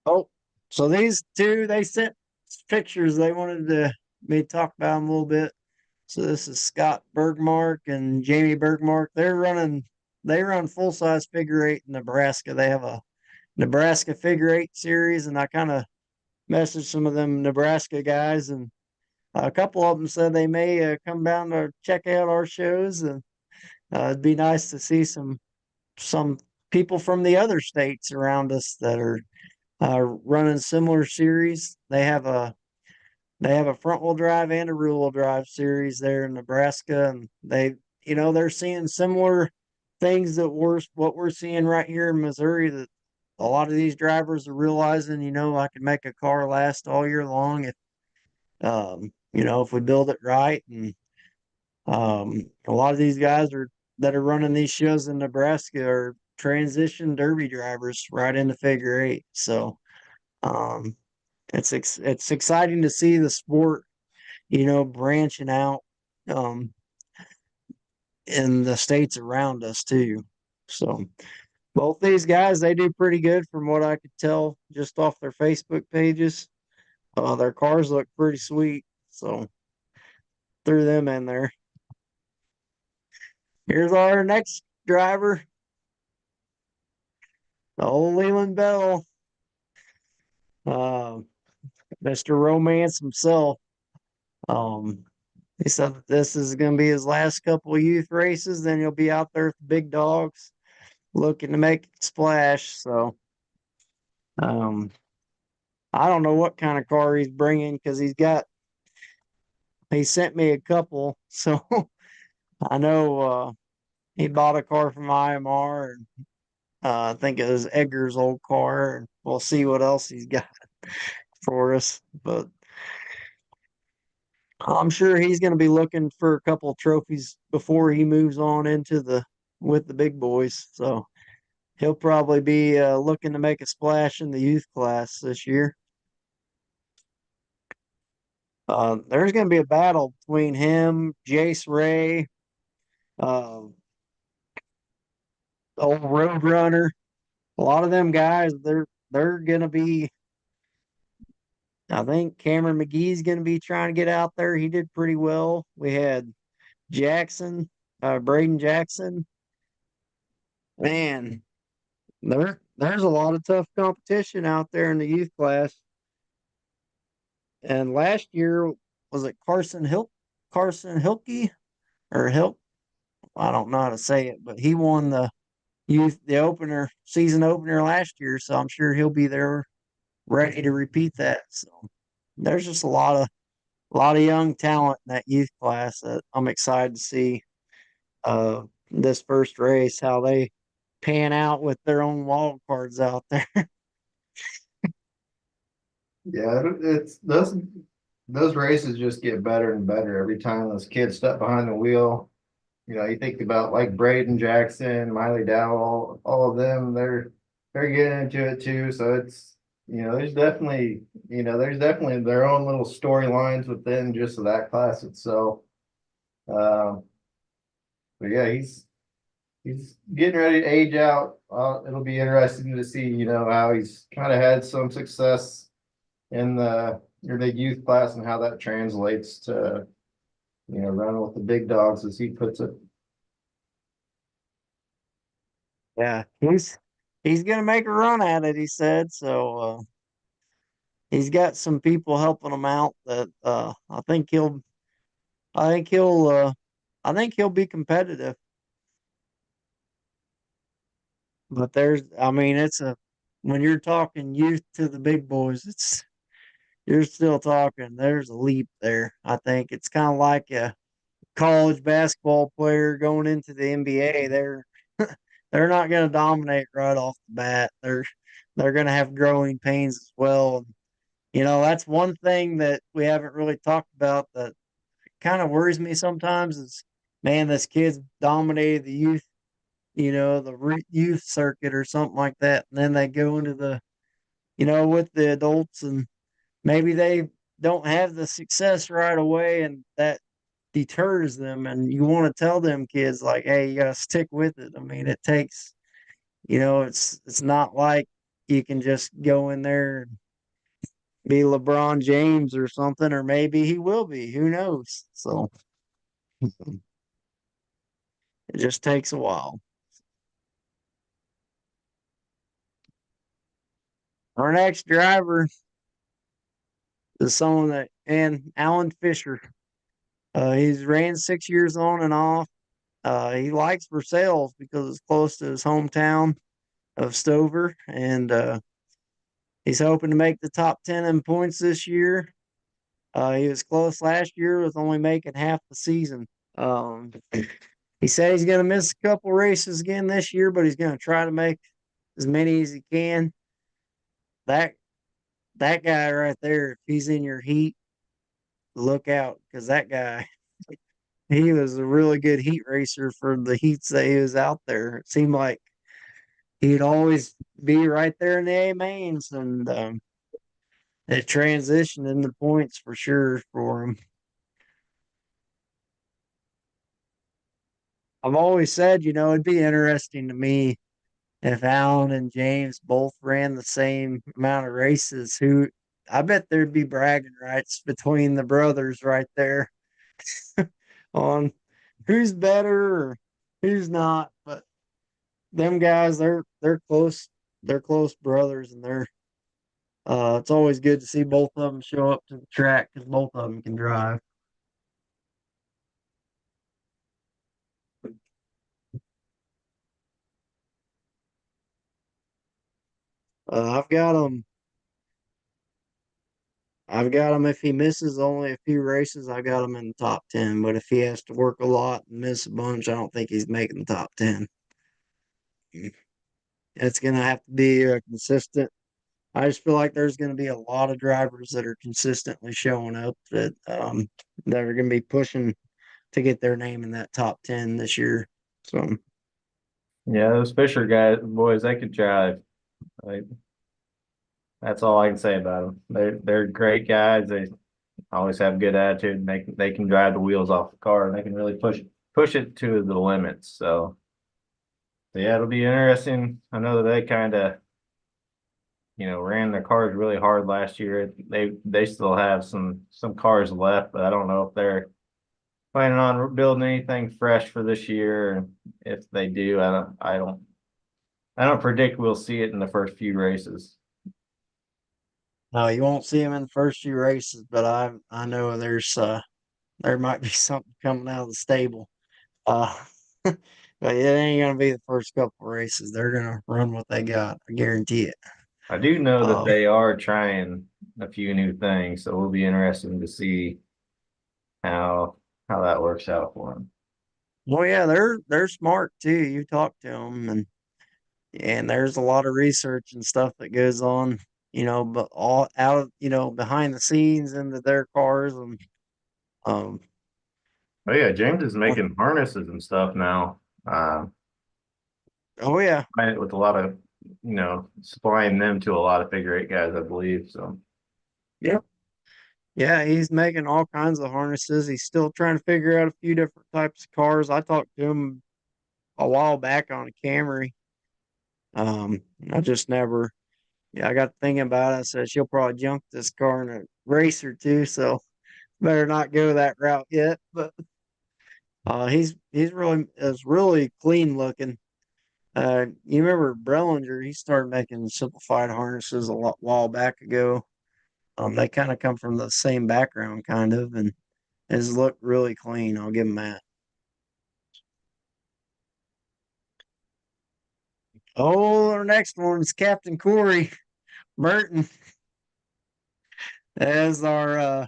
Oh, so these two they sent pictures. They wanted me to talk about them a little bit. So this is Scott Bergmark and Jamie Bergmark. They run full size figure eight in Nebraska. They have a Nebraska figure eight series, and I kind of messaged some of them Nebraska guys, and a couple of them said they may come down to check out our shows, and it'd be nice to see some people from the other states around us that are running similar series. They have they have a front wheel drive and a rear wheel drive series there in Nebraska, and they're seeing similar things that what we're seeing right here in Missouri, that a lot of these drivers are realizing, I can make a car last all year long if we build it right. And a lot of these guys that are running these shows in Nebraska are transition derby drivers right into figure eight. So um, it's exciting to see the sport, branching out um, in the states around us too. So both these guys, they do pretty good from what I could tell just off their Facebook pages. Their cars look pretty sweet, so threw them in there. Here's our next driver, the old Leland Bell, uh, Mr. Romance himself. Um, he said that this is going to be his last couple of youth races. Then he'll be out there with the big dogs, looking to make a splash. So, um, I don't know what kind of car he's bringing because he sent me a couple. So I know he bought a car from IMR, and I think it was Edgar's old car, and we'll see what else he's got for us. But I'm sure he's going to be looking for a couple of trophies before he moves on with the big boys. So he'll probably be looking to make a splash in the youth class this year. There's going to be a battle between him, Jace Ray, uh, old Roadrunner. A lot of them guys, they're going to be. I think Cameron McGee's going to be trying to get out there. He did pretty well. We had Jackson, Braden Jackson. Man, there's a lot of tough competition out there in the youth class. And last year, was it Carson Hilke or Hilk? I don't know how to say it, but he won the season opener last year, so I'm sure he'll be there ready to repeat that. So there's just a lot of young talent in that youth class that I'm excited to see this first race, how they pan out with their own wild cards out there. Yeah, it's those races just get better and better every time those kids step behind the wheel. You think about like Braden Jackson, Miley Dowell, all of them, they're getting into it too. So it's there's definitely their own little storylines within just that class itself. Um, but yeah, he's getting ready to age out. It'll be interesting to see, how he's kind of had some success in the youth class and how that translates to, running with the big dogs, as he puts it. Yeah, he's gonna make a run at it, he said. So he's got some people helping him out that I think he'll I think he'll be competitive. But it's when you're talking youth to the big boys, you're still talking. There's a leap there. I think it's kind of like a college basketball player going into the NBA. They're not going to dominate right off the bat. They're going to have growing pains as well. And, that's one thing that we haven't really talked about that kind of worries me sometimes is, man, this kid's dominated the youth, youth circuit or something like that, and then they go into with the adults, and maybe they don't have the success right away, and that deters them. And you want to tell them kids like, hey, you got to stick with it. I mean, it takes, it's not like you can just go in there and be LeBron James or something, or maybe he will be. Who knows? So it just takes a while. Our next driver is and Allan Fisher. He's ran 6 years on and off. He likes Versailles because it's close to his hometown of Stover, and he's hoping to make the top 10 in points this year. He was close last year with only making half the season. Um, he said he's going to miss a couple races again this year, but he's going to try to make as many as he can. That that guy right there, if he's in your heat, look out because that guy, he was a really good heat racer for the heats that he was out there. It seemed like he'd always be right there in the A mains, and it transitioned into points for sure for him. I've always said, it'd be interesting to me if Allan and James both ran the same amount of races. I bet there'd be bragging rights between the brothers right there on who's better or who's not. But them guys, they're close. They're close brothers, and it's always good to see both of them show up to the track because both of them can drive. I've got him. I've got him. If he misses only a few races, I got him in the top 10. But if he has to work a lot and miss a bunch, I don't think he's making the top 10. It's going to have to be consistent. I just feel like there's going to be a lot of drivers that are consistently showing up that are going to be pushing to get their name in that top 10 this year. So, Yeah, those Fisher guys, boys, they could drive. Like, that's all I can say about them. They're great guys. They always have good attitude. And they can drive the wheels off the car, and they can really push it to the limits. So yeah, it'll be interesting. I know that they kind of ran their cars really hard last year. They still have some cars left, but I don't know if they're planning on building anything fresh for this year. And if they do, I don't predict we'll see it in the first few races. no, you won't see him in the first few races, but I know there might be something coming out of the stable. Uh, but it ain't gonna be the first couple races. They're gonna run what they got. I guarantee it. I do know that Um, they are trying a few new things, so it'll be interesting to see how that works out for them. well, yeah, they're smart too. You talk to them, and there's a lot of research and stuff that goes on. But all out of behind the scenes into their cars, and um, Oh yeah, James is making harnesses and stuff now. oh yeah, With a lot of supplying them to a lot of figure eight guys, I believe. So yeah, yeah, he's making all kinds of harnesses. He's still trying to figure out a few different types of cars. I talked to him a while back on a Camry. I just never, yeah, I got thinking about it. I said she'll probably junk this car in a race or two, so better not go that route yet. But he's really is really clean looking. You remember Brellinger? He started making simplified harnesses a while back ago. They kind of come from the same background, kind of, and his look really clean. I'll give him that. Oh, our next one is Captain Corey Burton as our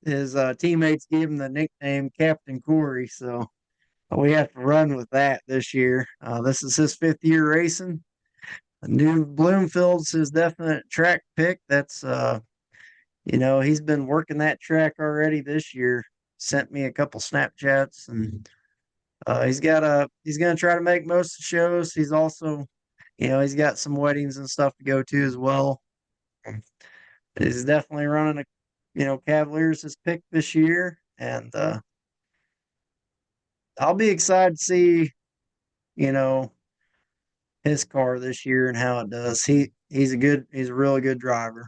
his teammates gave him the nickname Captain Corey, so we have to run with that this year. This is his 5th year racing. New Bloomfield's his definite track pick. That's he's been working that track already this year. Sent me a couple Snapchats, and he's gonna try to make most of the shows. He's also, he's got some weddings and stuff to go to as well. He's definitely running Cavaliers his pick this year, and I'll be excited to see, you know, his car this year and how it does. He's a really good driver.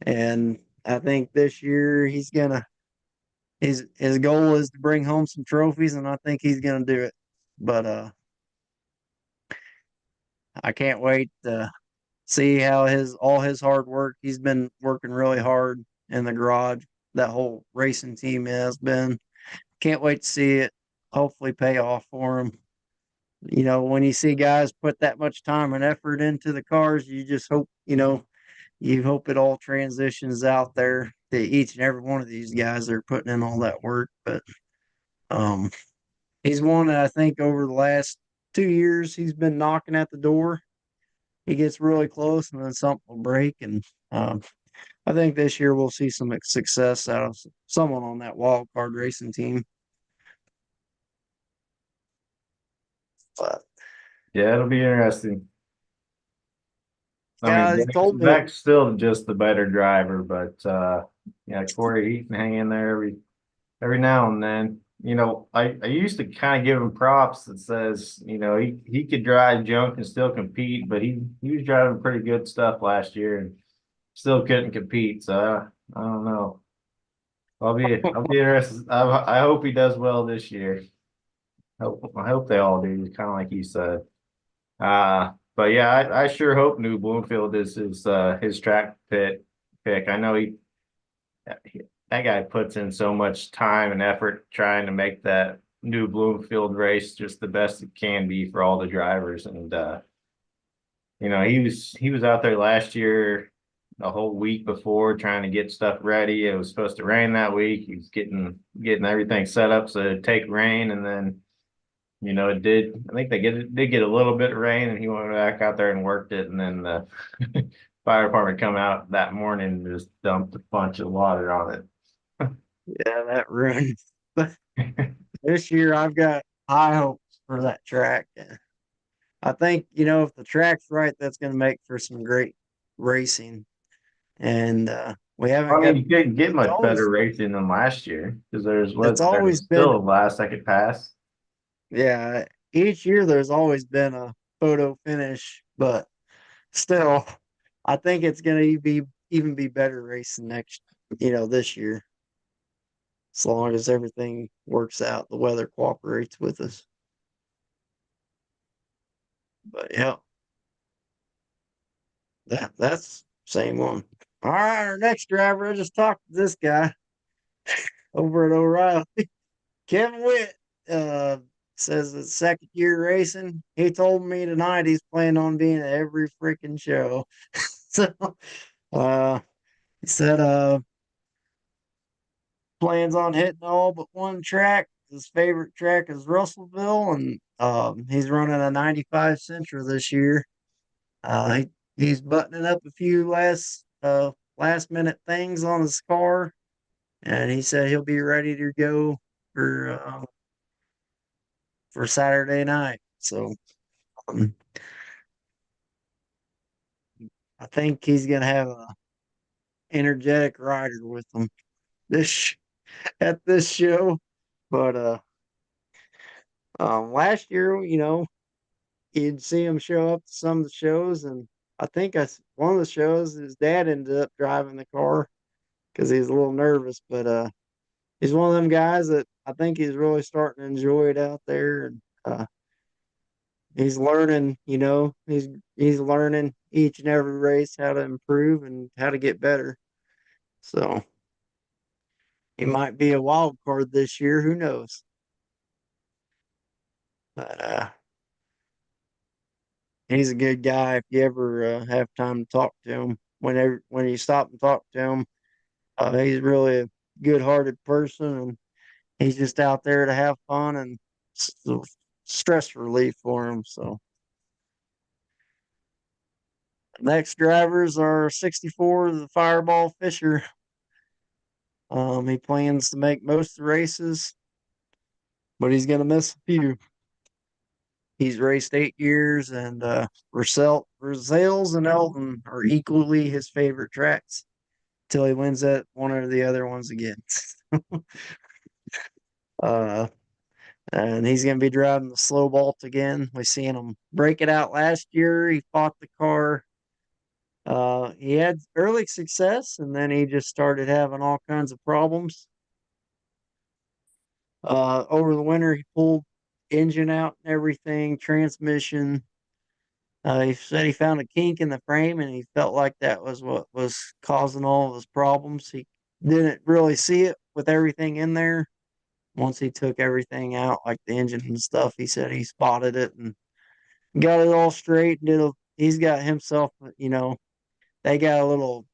And I think this year his goal is to bring home some trophies, and I think he's gonna do it. But I can't wait to see how his all his hard work. He's been working really hard in the garage. That whole racing team has been. Can't wait to see it hopefully pay off for him. When you see guys put that much time and effort into the cars, you just hope, you hope it all transitions out there to each and every one of these guys that are putting in all that work. But he's one that I think over the last 2 years he's been knocking at the door. He gets really close, and then something will break. And I think this year we'll see some success out of someone on that wild card racing team. But Yeah, it'll be interesting. I yeah, mean, he told me. Beck's still just the better driver, but yeah, Corey, he can hang in there every now and then. You know, I used to kind of give him props that says, you know, he could drive junk and still compete, but he was driving pretty good stuff last year and still couldn't compete. So I don't know. I'll be interested. I hope he does well this year. I hope they all do, kind of like you said. But yeah, I sure hope New Bloomfield is his track pick. I know that guy puts in so much time and effort trying to make that New Bloomfield race just the best it can be for all the drivers. And you know, he was out there last year a whole week before trying to get stuff ready. It was supposed to rain that week. He was getting everything set up so it'd take rain, and then you know, it did. I think did get a little bit of rain, and he went back out there and worked it. And then the fire department come out that morning and just dumped a bunch of water on it. Yeah, that ruined. But this year I've got high hopes for that track. I think, if the track's right, that's going to make for some great racing. And we I haven't got. mean, you couldn't get much always, better racing than last year because it's there's always been, still a last second pass. yeah. Each year there's always been a photo finish, but still, I think it's going to be even be better racing this year, as long as everything works out, the weather cooperates with us. But yeah, that's same one. All right, our next driver. I just talked to this guy over at O'Reilly. Kevin Witt says it's second year racing. He told me tonight he's planning on being at every freaking show. So he said plans on hitting all but one track. His favorite track is Russellville, and he's running a 95 Sentra this year. He's buttoning up a few last minute things on his car, and he said he'll be ready to go for Saturday night. So um, I think he's gonna have a energetic rider with him this at this show. But last year, you'd see him show up to some of the shows, and I think one of the shows his dad ended up driving the car because he was a little nervous. But he's one of them guys that I think he's really starting to enjoy it out there, and he's learning. He's learning each and every race how to improve and how to get better. So he might be a wild card this year. Who knows? But he's a good guy. If you ever have time to talk to him, when you stop and talk to him, he's really a good-hearted person, and he's just out there to have fun and stress relief for him. So next drivers are 64, the Fireball Fisher. He plans to make most of the races, but he's going to miss a few. He's raced 8 years, and Versailles and Elton are equally his favorite tracks till he wins that one or the other ones again. uh, and he's going to be driving the slow bolt again. We seen him break it out last year. He fought the car. He had early success, and then he just started having all kinds of problems. Over the winter, he pulled engine out and everything, transmission. He said he found a kink in the frame, and he felt like that was what was causing all of his problems. He didn't really see it with everything in there. Once he took everything out, like the engine and stuff, he said he spotted it and got it all straight. He's got himself, they got a little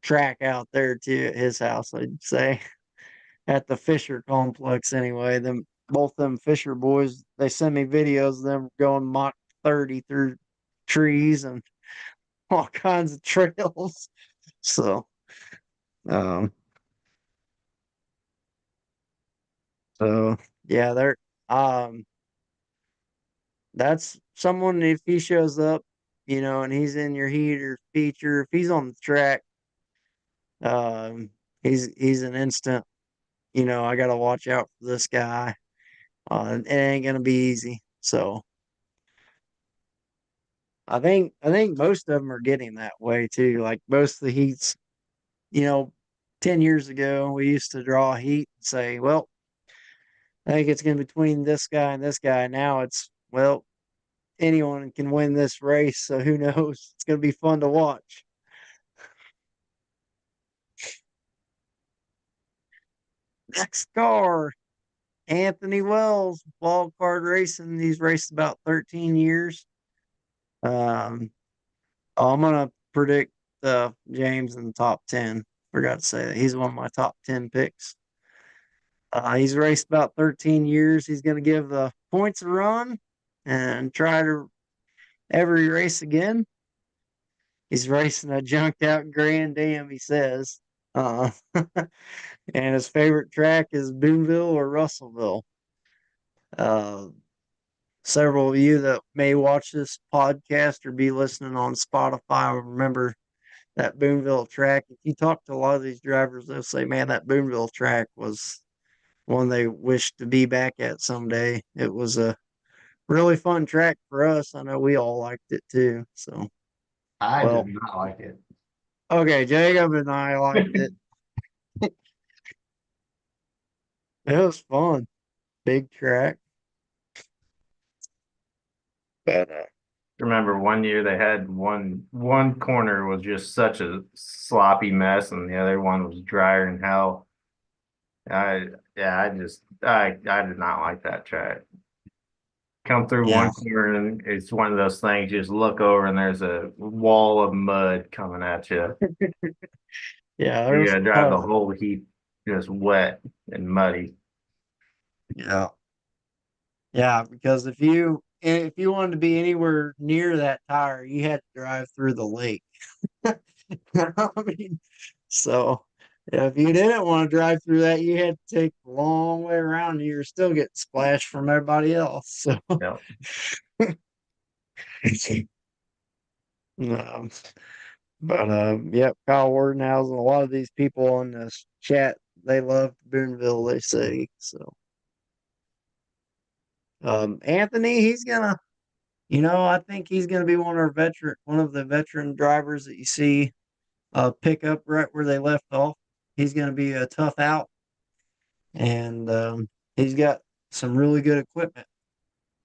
track out there too at his house, I'd say. At the Fisher complex anyway. Both them Fisher boys, they send me videos of them going Mach 30 through trees and all kinds of trails. So um so yeah, they're um that's someone if he shows up, and he's in your heat or feature, if he's on the track, um he's an instant, I gotta watch out for this guy. It ain't gonna be easy. So I think most of them are getting that way too. Like most of the heats, you know, 10 years ago, we used to draw a heat and say, well, I think it's going to be between this guy and this guy. Now it's, well, anyone can win this race. So who knows? It's going to be fun to watch. Next car, Anthony Wells, wild card racing. He's raced about 13 years. Um, I'm going to predict James in the top 10. Forgot to say that. He's one of my top 10 picks. He's raced about 13 years. He's going to give the points a run and try to every race again. He's racing a junked out Grand Dam, he says. And his favorite track is Boonville or Russellville. Uh, Several of you that may watch this podcast or be listening on Spotify will remember that Boonville track. If you talk to a lot of these drivers, they'll say, man, that Boonville track was one they wish to be back at someday. It was a really fun track for us. I know we all liked it too. So, I did well, not like it. okay, Jacob and I liked it. It was fun. Big track. But Remember one year they had one corner was just such a sloppy mess, and the other one was drier than hell. I yeah, I did not like that track. Come through yeah, one corner and it's one of those things. You just look over and there's a wall of mud coming at you. yeah, there You was gotta a drive ton the of, whole heap just wet and muddy. yeah. Yeah, because if you wanted to be anywhere near that tire, you had to drive through the lake. I mean, so yeah, if you didn't want to drive through that, you had to take a long way around. And you're still getting splashed from everybody else. So, Yeah. um, but yep, Kyle Wardenhouse and a lot of these people on this chat, they love Boonville. They say so. Anthony, he's gonna. I think he's going to be one of the veteran drivers that you see pick up right where they left off. He's going to be a tough out, and he's got some really good equipment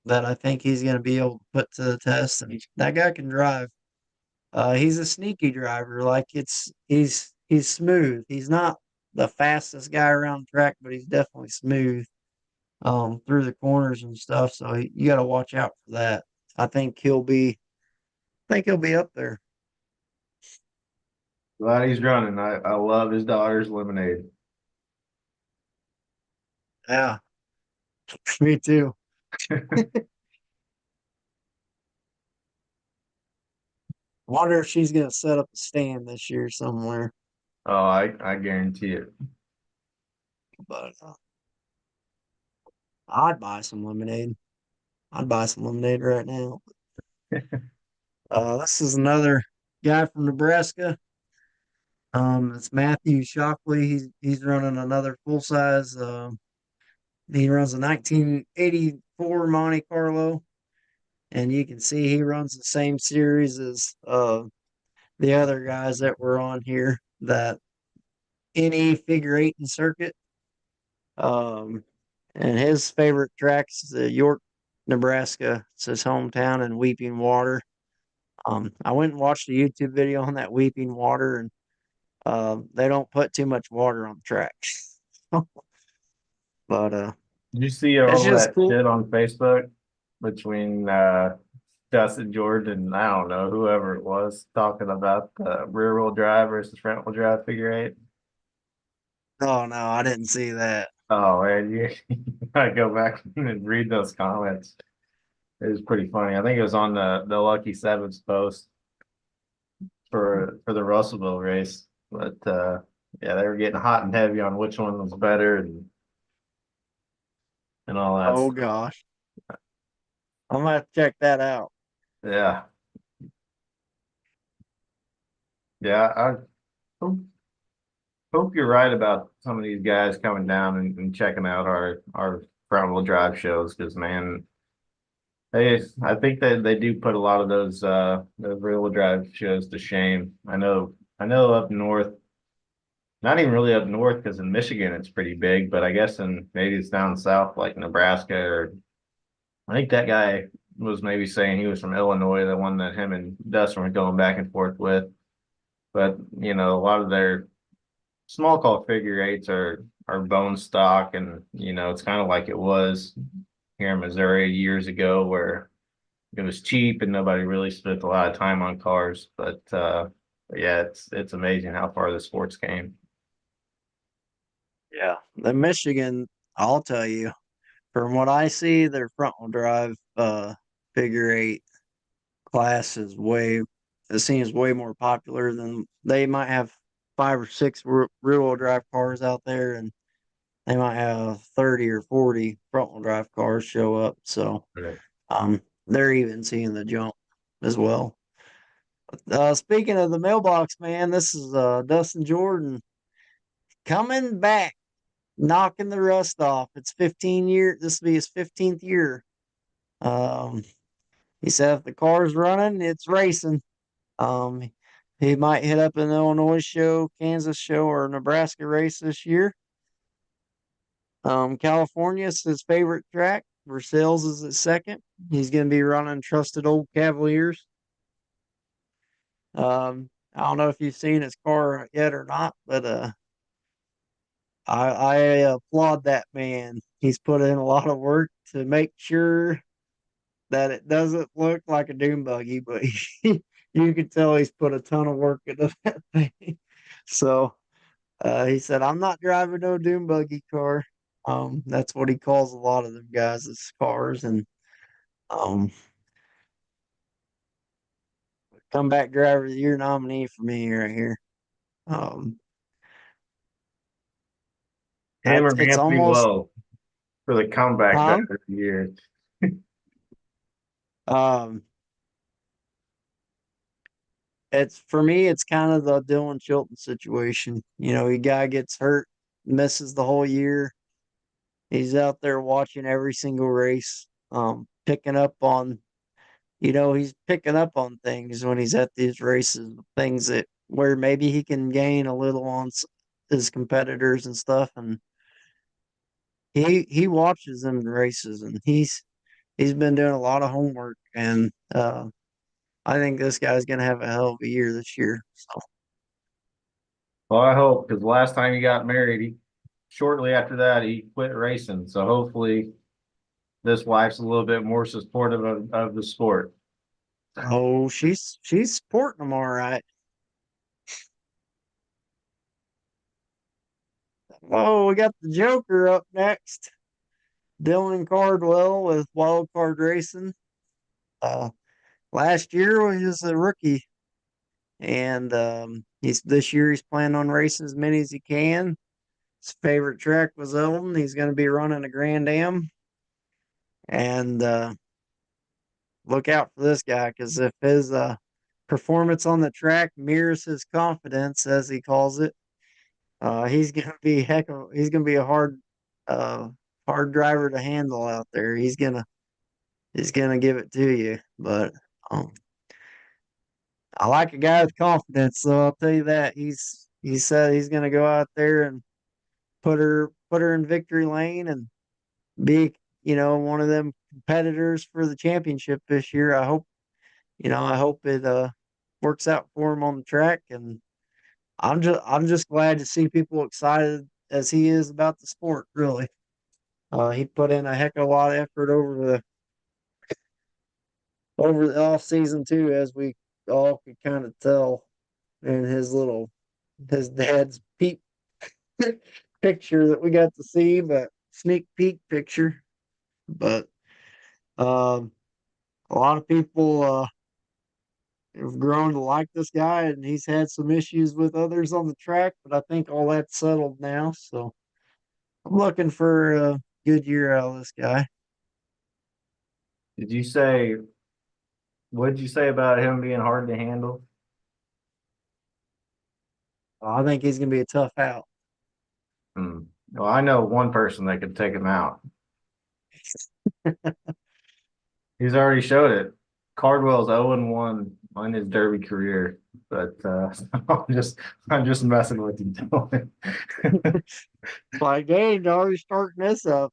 that I think he's going to be able to put to the test. And that guy can drive. He's a sneaky driver. Like he's smooth. He's not the fastest guy around the track, but he's definitely smooth through the corners and stuff. So you got to watch out for that. I think he'll be up there. Glad he's running. I love his daughter's lemonade. Yeah, me too. Wonder if she's gonna set up a stand this year somewhere. Oh, I guarantee it. But I'd buy some lemonade. I'd buy some lemonade right now. This is another guy from Nebraska. It's Matthew Shockley. He's running another full size. He runs a 1984 Monte Carlo, and you can see he runs the same series as the other guys that were on here. That NE figure eight and circuit. Um, and his favorite track's York, Nebraska. It's his hometown in Weeping Water. I went and watched a YouTube video on that Weeping Water, and they don't put too much water on the track. But Did you see it's all just that cool. shit on Facebook between Dustin Jordan, I don't know, whoever it was, talking about the rear wheel drive versus front wheel drive figure eight. Oh no, I didn't see that. Oh man, you gotta go back and read those comments. It was pretty funny. I think it was on the Lucky Sevens post for the Russellville race. But yeah, they were getting hot and heavy on which one was better and all that Oh stuff. gosh, I'm gonna have to check that out. Yeah. Yeah, I hope, hope you're right about some of these guys coming down and checking out our front wheel drive shows because man, I think that they do put a lot of those rear wheel drive shows to shame. I know up north, not even really up north because in Michigan it's pretty big, but I guess in maybe it's down south like Nebraska or I think that guy was maybe saying he was from Illinois, the one that him and Dustin were going back and forth with. But a lot of their small call figure eights are bone stock, and it's kind of like it was here in Missouri years ago, where it was cheap and nobody really spent a lot of time on cars. But yeah, it's amazing how far the sports came. Yeah, the Michigan, I'll tell you, from what I see, their front wheel drive figure eight class is it seems way more popular than they might have 5 or 6 rear wheel drive cars out there, and they might have 30 or 40 front wheel drive cars show up. So Right. they're even seeing the jump as well. Speaking of the mailbox, man, this is Dustin Jordan coming back, knocking the rust off. It's 15 years. This will be his 15th year. Um, he said if the car's running, it's racing. Um, he might hit up an Illinois show, Kansas show, or Nebraska race this year. California is his favorite track. Versailles is his second. He's going to be running Trusted Old Cavaliers. I don't know if you've seen his car yet or not, but I applaud that man. He's put in a lot of work to make sure that it doesn't look like a dune buggy, but you can tell he's put a ton of work into that thing. So he said, "I'm not driving no dune buggy car." That's what he calls a lot of them guys' cars, and um, comeback driver of the year nominee for me right here. Um, Him that's or it's Anthony almost Lowe for the comeback huh? driver of the year. Um, it's for me, it's kind of the Dylan Chilton situation. A guy gets hurt, misses the whole year. He's out there watching every single race, picking up on, he's picking up on things when he's at these races, things that where maybe he can gain a little on his competitors and stuff. And he watches them races, and he's been doing a lot of homework, and I think this guy's gonna have a hell of a year this year. So Well, I hope because the last time he got married, he shortly after that he quit racing. So hopefully this wife's a little bit more supportive of the sport. oh, she's supporting them all right. Oh, we got the Joker up next. Dylan Cardwell with Wild Card Racing. Uh, last year he was a rookie, and he's this year he's planning on racing as many as he can. His favorite track was Eldon. He's going to be running a Grand Am, and look out for this guy because if his performance on the track mirrors his confidence, as he calls it, he's going to be he's going to be a uh, hard driver to handle out there. He's gonna give it to you, but um, I like a guy with confidence, so I'll tell you that he said he's gonna go out there and put her in victory lane and be one of them competitors for the championship this year. I hope it works out for him on the track, and I'm just glad to see people excited as he is about the sport. Really, he put in a heck of a lot of effort over over the off season too, as we all could kind of tell in his dad's peep picture that we got to see, but sneak peek picture. But um, a lot of people have grown to like this guy, and he's had some issues with others on the track, but I think all that's settled now. So I'm looking for a good year out of this guy. Did you say, what did you say about him being hard to handle? I think he's going to be a tough out. Well, I know one person that could take him out. He's already showed it. Cardwell's 0-1 on his Derby career, but I'm just messing with you, Dylan. Like, hey, already starting this up.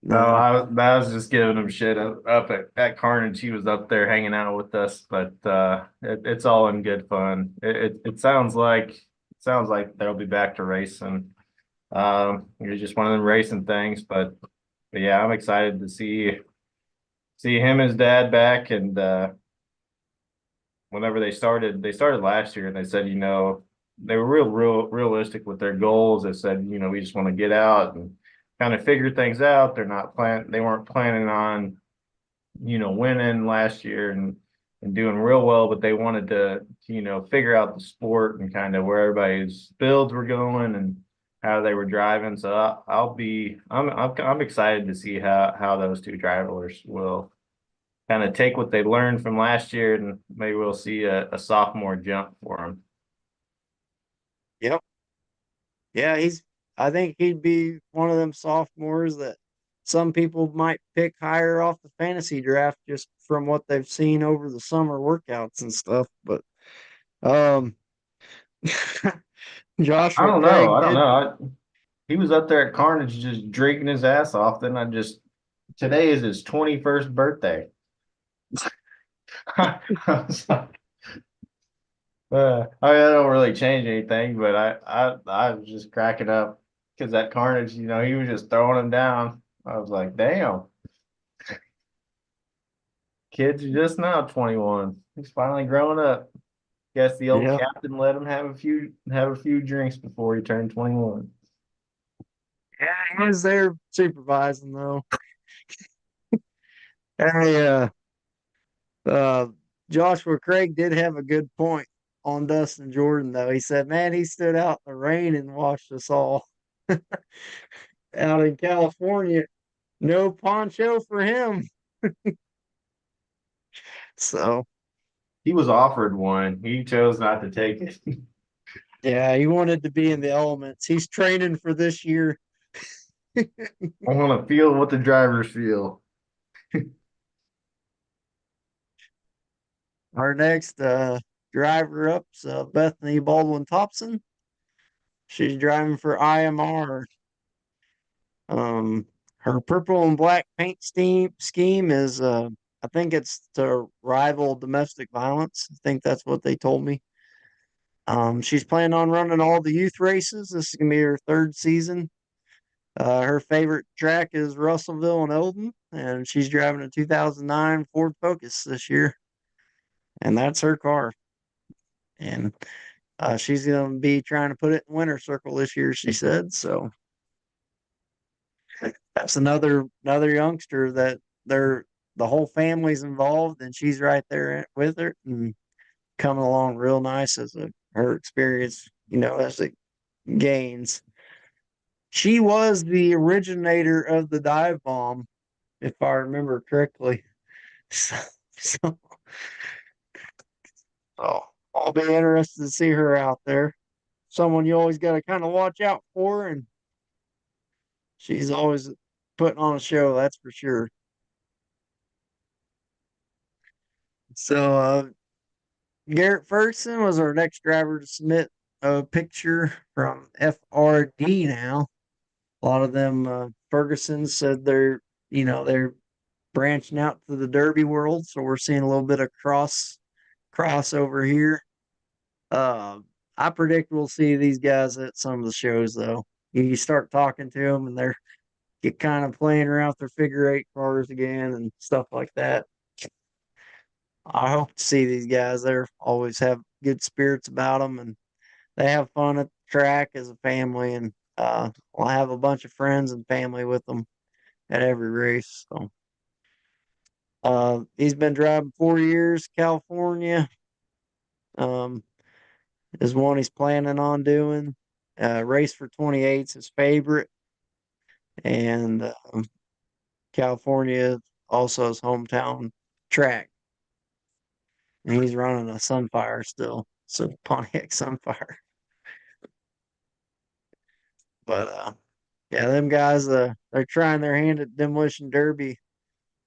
No, I was just giving him shit up at Carnage. He was up there hanging out with us, but it's all in good fun. It sounds like they'll be back to racing. It's just one of them racing things, but yeah, I'm excited to see him and his dad back. And whenever they started last year, and they said, they were realistic with their goals. They said, we just want to get out and kind of figure things out. They weren't planning on, winning last year and doing real well, but they wanted to, figure out the sport and kind of where everybody's builds were going and how they were driving. So I'm excited to see how those two drivers will kind of take what they learned from last year, and maybe we'll see a sophomore jump for them. Yep. Yeah, I think he'd be one of them sophomores that some people might pick higher off the fantasy draft just from what they've seen over the summer workouts and stuff. But um I Joshua don't know. Craig I don't did. know. He was up there at Carnage just drinking his ass off. Today is his 21st birthday. I was like, I don't really change anything, but I was just cracking up because that Carnage, he was just throwing him down. I was like, damn, kids are just now 21. He's finally growing up. Guess the old Yeah. captain let him have a few drinks before he turned 21. Yeah, he was there supervising though. Hey, uh, Joshua Craig did have a good point on Dustin Jordan though. He said, "Man, he stood out in the rain and watched us all out in California. No poncho for him." So He was offered one. He chose not to take it. yeah, he wanted to be in the elements. He's training for this year. I want to feel what the drivers feel. Our next driver up's Bethany Baldwin Thompson. She's driving for IMR. Her purple and black paint scheme is I think it's to rival domestic violence. I think that's what they told me. She's planning on running all the youth races. This is gonna be her third season. Her favorite track is Russellville and Eldon, and she's driving a 2009 Ford Focus this year, and that's her car. And she's going to be trying to put it in winter circle this year, she said. So that's another youngster that the whole family's involved, and she's right there with her and coming along real nice as her experience, as it gains. She was the originator of the dive bomb, if I remember correctly. So, so oh, I'll be interested to see her out there. Someone you always got to kind of watch out for, and she's always putting on a show, that's for sure. So, Garrett Ferguson was our next driver to submit a picture from FRD now. A lot of them, Ferguson said they're branching out to the Derby world. So we're seeing a little bit of crossover here. I predict we'll see these guys at some of the shows though. You start talking to them and they're get kind of playing around with their figure eight cars again and stuff like that. I hope to see these guys. They're always have good spirits about them, and they have fun at the track as a family. And I'll have a bunch of friends and family with them at every race. So he's been driving 4 years. California is one he's planning on doing. Race for 28 is his favorite, and California also his hometown track. And he's running a Sunfire still, so Pontiac Sunfire. But yeah, them guys, they're trying their hand at Demolition Derby.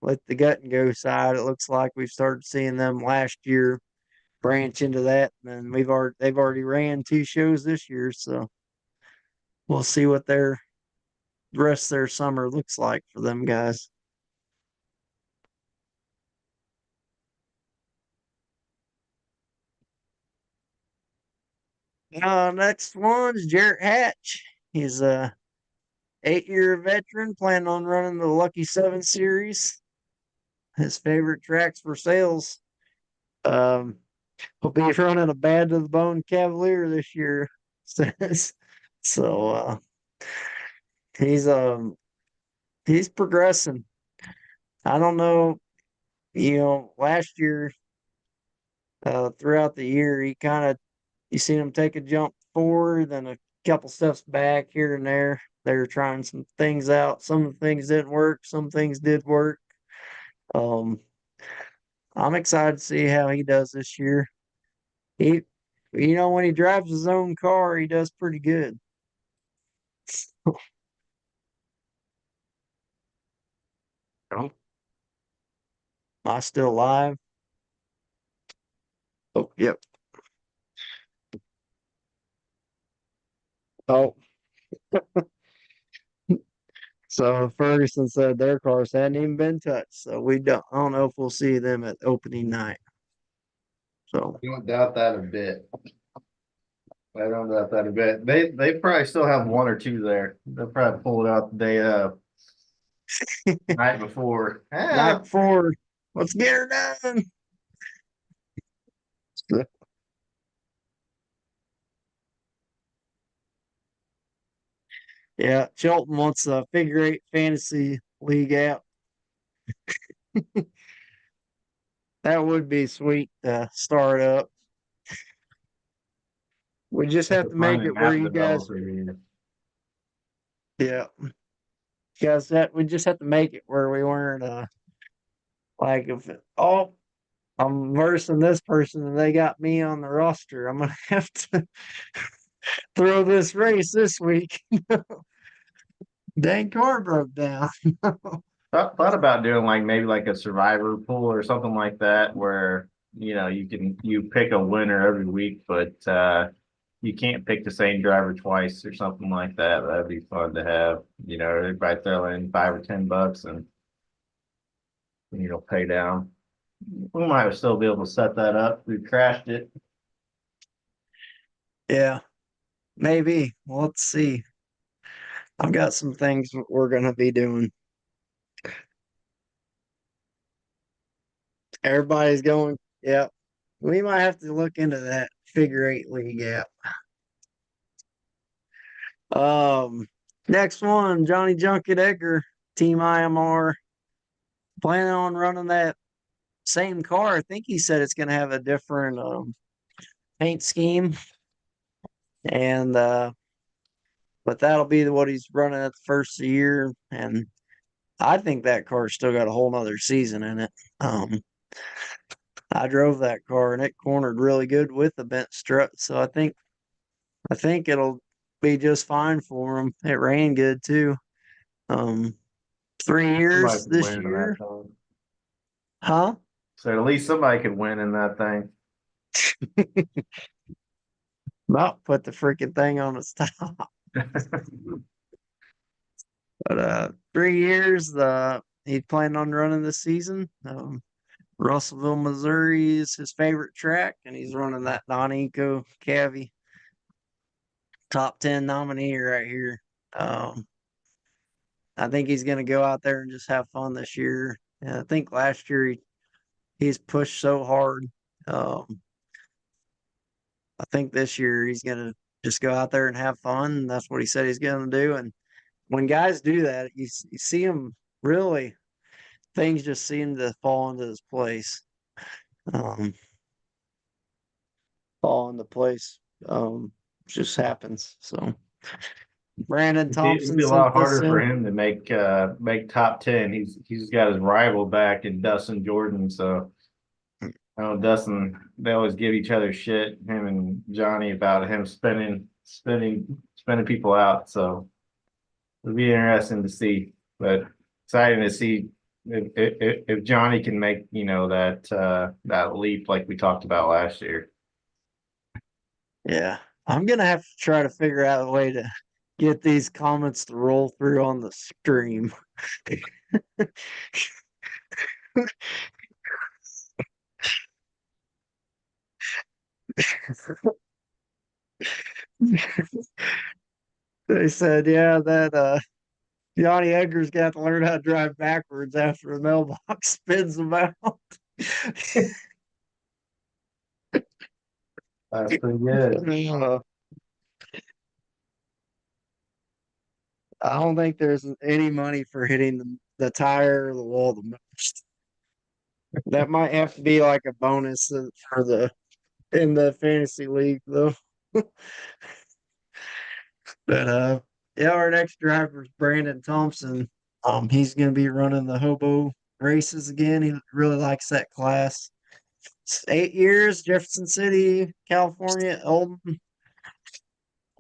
Let the gut and go side. It looks like we've started seeing them last year branch into that, and they've already ran 2 shows this year, so we'll see what their rest of their summer looks like for them guys. Next one's Jarrett Hatch. He's a 8-year veteran, planning on running the Lucky 7 series. His favorite tracks for sales. Um, He'll be running a Bad to the Bone Cavalier this year. So he's progressing. I don't know, last year throughout the year you seen him take a jump forward, then a couple steps back here and there. They were trying some things out. Some of the things didn't work, some things did work. Um I'm excited to see how he does this year. He when he drives his own car, he does pretty good. Am I still live? Oh, yep. Oh, so Ferguson said their cars hadn't even been touched. So I don't know if we'll see them at opening night. So I don't doubt that a bit. I don't doubt that a bit. They probably still have one or two there. They'll probably pull it out the day of, night before. night before, let's get her done. Yeah, Chilton wants a figure 8 fantasy league app. That would be sweet to start up. We just have to make it where you guys, yeah, guys, that we just have to make it where we weren't like if I'm versing this person and they got me on the roster, I'm gonna have to throw this race this week. Dang car broke down. Thought about doing like maybe like a survivor pool or something like that where you pick a winner every week, but you can't pick the same driver twice or something like that. That'd be fun to have. Everybody throw in $5 or $10 and pay down. We might still be able to set that up. We crashed it. Yeah, maybe. Well, let's see. I've got some things we're gonna be doing. Everybody's going, yeah. We might have to look into that figure 8 league app. Next one, Johnny Junket Egger, Team IMR, planning on running that same car. I think he said it's gonna have a different paint scheme, and but that'll be what he's running at the first of the year, and I think that car's still got a whole nother season in it. I drove that car and it cornered really good with the bent strut, so I think it'll be just fine for him. It ran good too. 3 Somebody years could this win in year, that thing. huh? So at least somebody could win in that thing. About put the freaking thing on its top. But 3 years, he's planning on running this season. Russellville, Missouri is his favorite track, and he's running that non-eco Cavi. Top 10 nominee right here. I think he's going to go out there and just have fun this year. I think last year he's pushed so hard. Um, I think this year he's gonna just go out there and have fun. And that's what he said he's gonna do. And when guys do that, you see him really things just seem to fall into his place. Um, fall into place. Just happens. So Brandon It'd Thompson be a sent lot this harder for in. him to make top 10. He's got his rival back in Dustin Jordan. So I know Dustin, they always give each other shit, him and Johnny, about him spinning people out. So it'll be interesting to see, but exciting to see if Johnny can make, that leap like we talked about last year. Yeah, I'm gonna have to try to figure out a way to get these comments to roll through on the stream. They said, yeah, that Johnny Edgar's got to learn how to drive backwards after the mailbox spins him out. That's pretty good. I don't think there's any money for hitting the tire or the wall the most. That might have to be like a bonus for the in the fantasy league though. But yeah, our next driver is Brandon Thompson. He's gonna be running the hobo races again. He really likes that class. It's 8 years, Jefferson City, California, Eldon.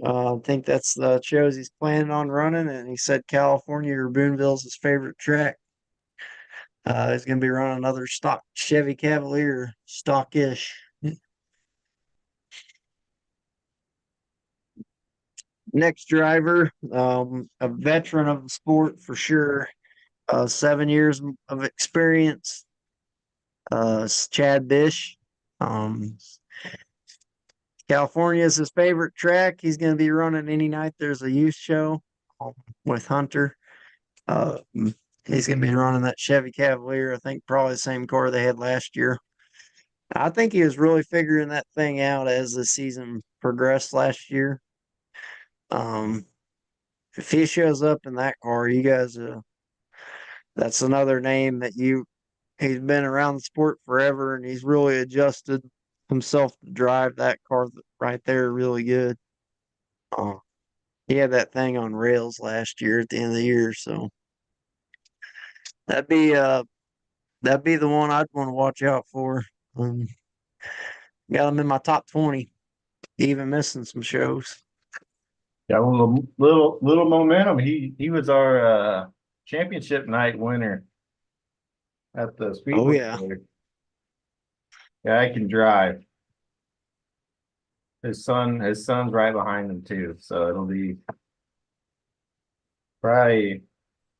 I think that's the shows he's planning on running, and he said California or Boonville's his favorite track. He's going to be running another stock Chevy Cavalier, stockish. Next driver, a veteran of the sport for sure. 7 years of experience. It's Chad Bish. California is his favorite track. He's going to be running any night there's a youth show with Hunter. He's going to be running that Chevy Cavalier. I think probably the same car they had last year. I think he was really figuring that thing out as the season progressed last year. If he shows up in that car, you guys, that's another name that he's been around the sport forever and he's really adjusted himself to drive that car right there really good. He had that thing on rails last year at the end of the year, so that'd be the one I'd want to watch out for. Um, got him in my top 20, even missing some shows. Got a little momentum. He was our championship night winner at the Oh Speedway yeah, there. Yeah, I can drive. His son's right behind him too, so it'll be probably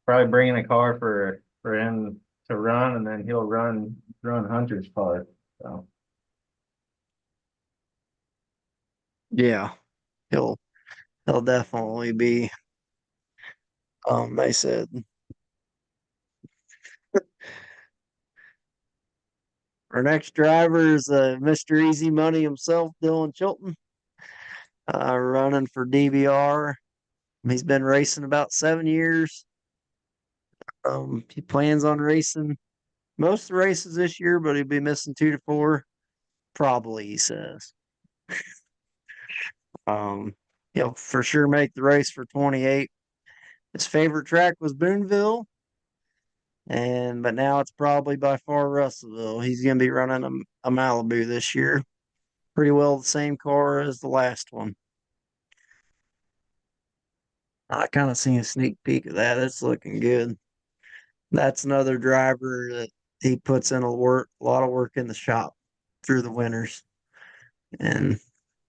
bringing a car for him to run, and then he'll run Hunter's car. So yeah, he'll he'll definitely be. They said our next driver is Mr. Easy Money himself, Dylan Chilton, running for DBR. He's been racing about 7 years. He plans on racing most of the races this year, but he'll be missing 2 to 4, probably. He says. He'll for sure make the race for 28. His favorite track was Boonville, but now it's probably by far Russellville. He's going to be running a Malibu this year. Pretty well the same car as the last one. I kind of seen a sneak peek of that. It's looking good. That's another driver that he puts in a lot of work in the shop through the winters, and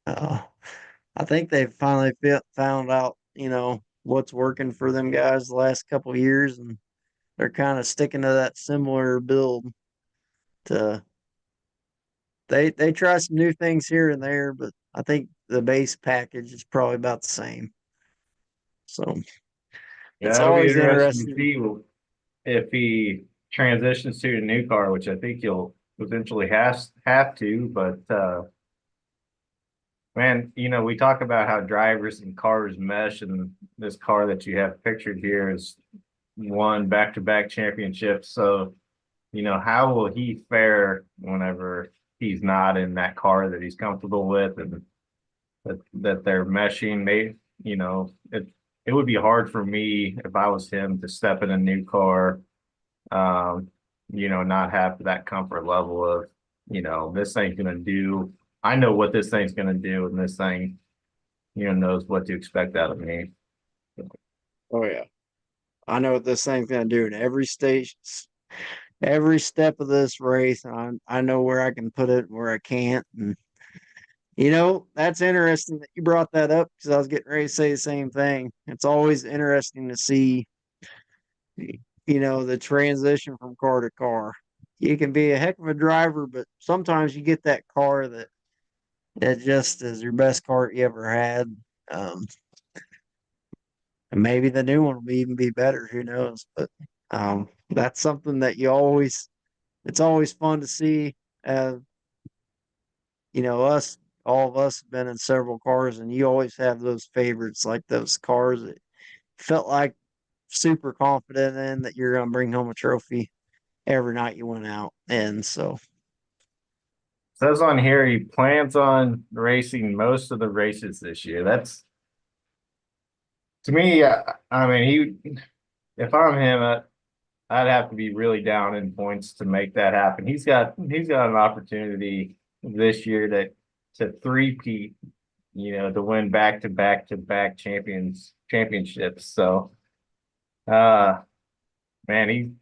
I think they've finally found out, what's working for them guys the last couple of years, and they're kind of sticking to that similar build. To they try some new things here and there, but I think the base package is probably about the same. So yeah, it's that'll be always interesting to interesting. see if he transitions to a new car, which I think potentially have to, but man, we talk about how drivers and cars mesh, and this car that you have pictured here is won back-to-back championships. So, how will he fare whenever he's not in that car that he's comfortable with, and that they're meshing? It would be hard for me if I was him to step in a new car, um, not have that comfort level of, this thing's gonna do. I know what this thing's gonna do, and this thing, knows what to expect out of me. Oh yeah. I know what this thing's gonna do in every stage, every step of this race. I know where I can put it and where I can't. And that's interesting that you brought that up because I was getting ready to say the same thing. It's always interesting to see, the transition from car to car. You can be a heck of a driver, but sometimes you get that car that just is your best car you ever had. Um, and maybe the new one will even be better. Who knows? But that's something that it's always fun to see. Uh, all of us have been in several cars, and you always have those favorites, like those cars that felt like super confident in that you're going to bring home a trophy every night you went out. And so, Says on here he plans on racing most of the races this year. That's to me. I mean, if I'm him, I'd have to be really down in points to make that happen. He's got an opportunity this year to three-peat, to win back-to-back championships. So, uh, man,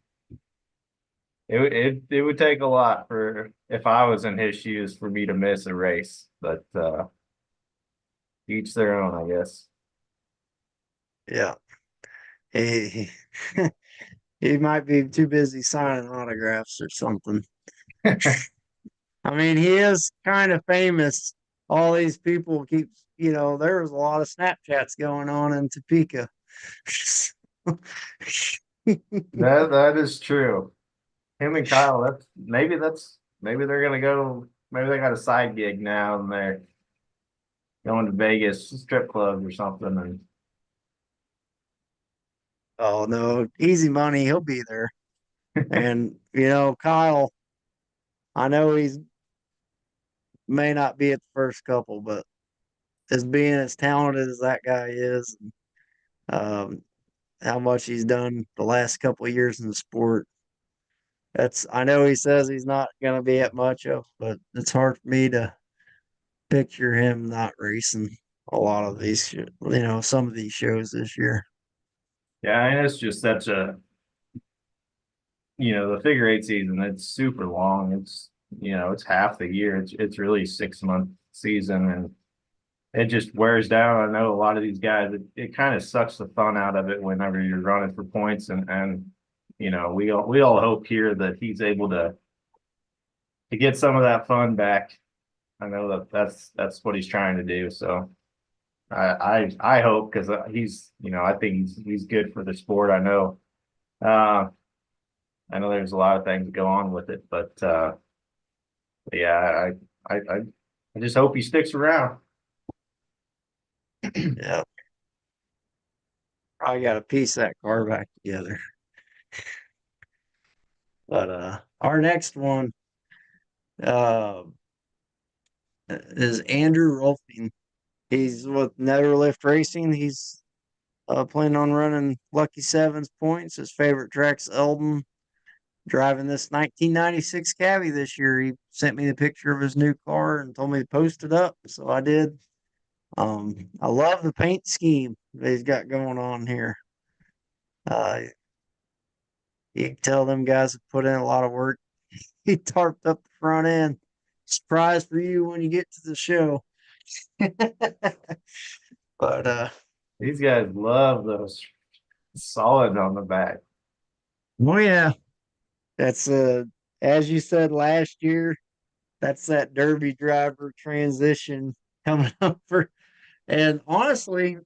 it would take a lot for if I was in his shoes for me to miss a race, but each their own, I guess. yeah, he, he might be too busy signing autographs or something. I mean, he is kind of famous. All these people keep, there was a lot of Snapchats going on in Topeka. That is true. Him and Kyle, maybe they're gonna go. Maybe they got a side gig now, and they're going to Vegas strip clubs or something. And Oh no, easy money, he'll be there. And Kyle, I know he's may not be at the first couple, but as being as talented as that guy is, um, how much he's done the last couple of years in the sport, I know he says he's not going to be at much of, but it's hard for me to picture him not racing a lot of these, some of these shows this year. yeah, and it's just such the figure eight season. It's super long. It's half the year. It's really 6 month season, and it just wears down. I know a lot of these guys. It kind of sucks the fun out of it whenever you're running for points, and we all hope here that he's able to get some of that fun back. I know that's what he's trying to do. So I hope, because I think he's good for the sport. Uh I know there's a lot of things that go on with it, but yeah, I just hope he sticks around. Yeah, I got to piece that car back together. But our next one uh, is Andrew Rolfing. He's with Netherlift Racing. He's planning on running Lucky Sevens points. His favorite track's Eldon. Driving this 1996 Caddy this year. He sent me the picture of his new car and told me to post it up, so I did. I love the paint scheme that he's got going on here. You can tell them guys have put in a lot of work. He tarped up the front end. Surprise for you when you get to the show. But These guys love those solids on the back. oh yeah, that's as you said last year, that's that derby driver transition coming up for. And honestly,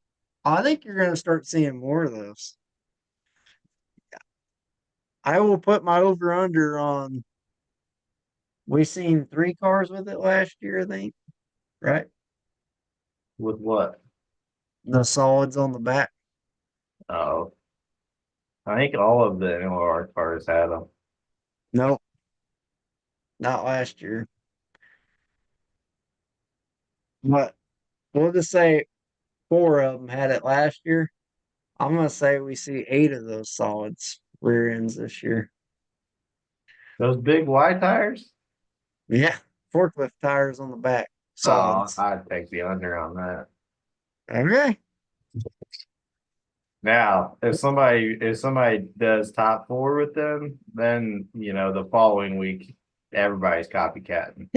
I think you're going to start seeing more of those. I will put my over under on We seen 3 cars with it last year, I think. Right? With what? The solids on the back. Oh, I think all of the NOR cars had them. Nope, not last year. But we'll just say 4 of them had it last year. I'm gonna say we see 8 of those solids rear ends this year. Those big wide tires? Yeah, forklift tires on the back, Oh, solids. I'd take the under on that. Okay. Now, if somebody does top 4 with them, then the following week everybody's copycatting.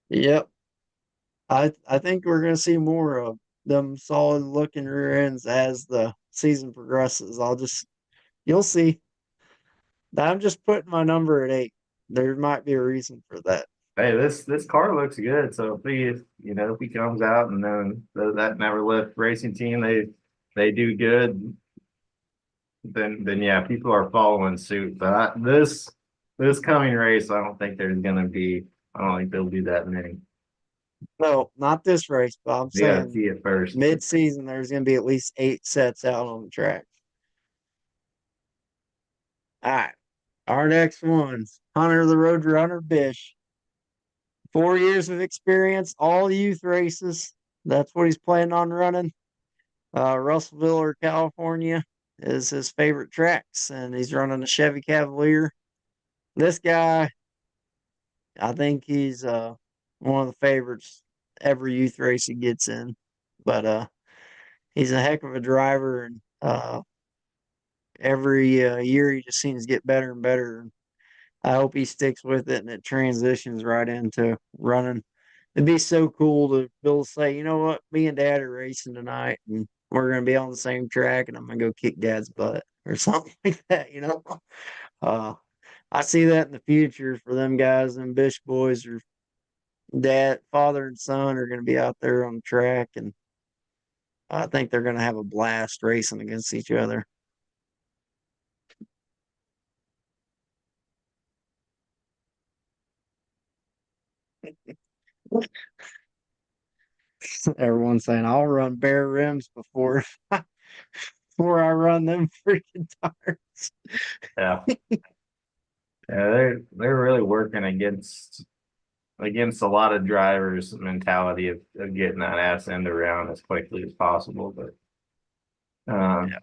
Yep. I think we're gonna see more of them solid looking rear ends as the season progresses. You'll see. I'm just putting my number at 8. There might be a reason for that. Hey, this car looks good. So if he comes out and then that never lift racing team they do good, then yeah, people are following suit. But this coming race, I don't think there's gonna be. I don't think there'll be that many. No, not this race, but I'm They gotta saying see it first. mid-season there's gonna be at least 8 sets out on the track. All right. Our next one's Hunter the Road Runner Bish. 4 years of experience, all youth races. That's what he's planning on running. Russellville or California is his favorite tracks, and he's running a Chevy Cavalier. This guy, I think he's one of the favorites every youth race he gets in. But he's a heck of a driver, and every year he just seems to get better and better. I hope he sticks with it and it transitions right into running. It'd be so cool to be able to say, you know what, me and Dad are racing tonight, and we're gonna be on the same track, and I'm gonna go kick Dad's butt or something like that. Uh, I see that in the future for them guys and Bish boys or dad, father and son are gonna be out there on the track, and I think they're gonna have a blast racing against each other. Everyone's saying I'll run bare rims before I run them freaking tires. Yeah, yeah, they're really working against a lot of drivers' mentality of getting that ass end around as quickly as possible. But Yeah.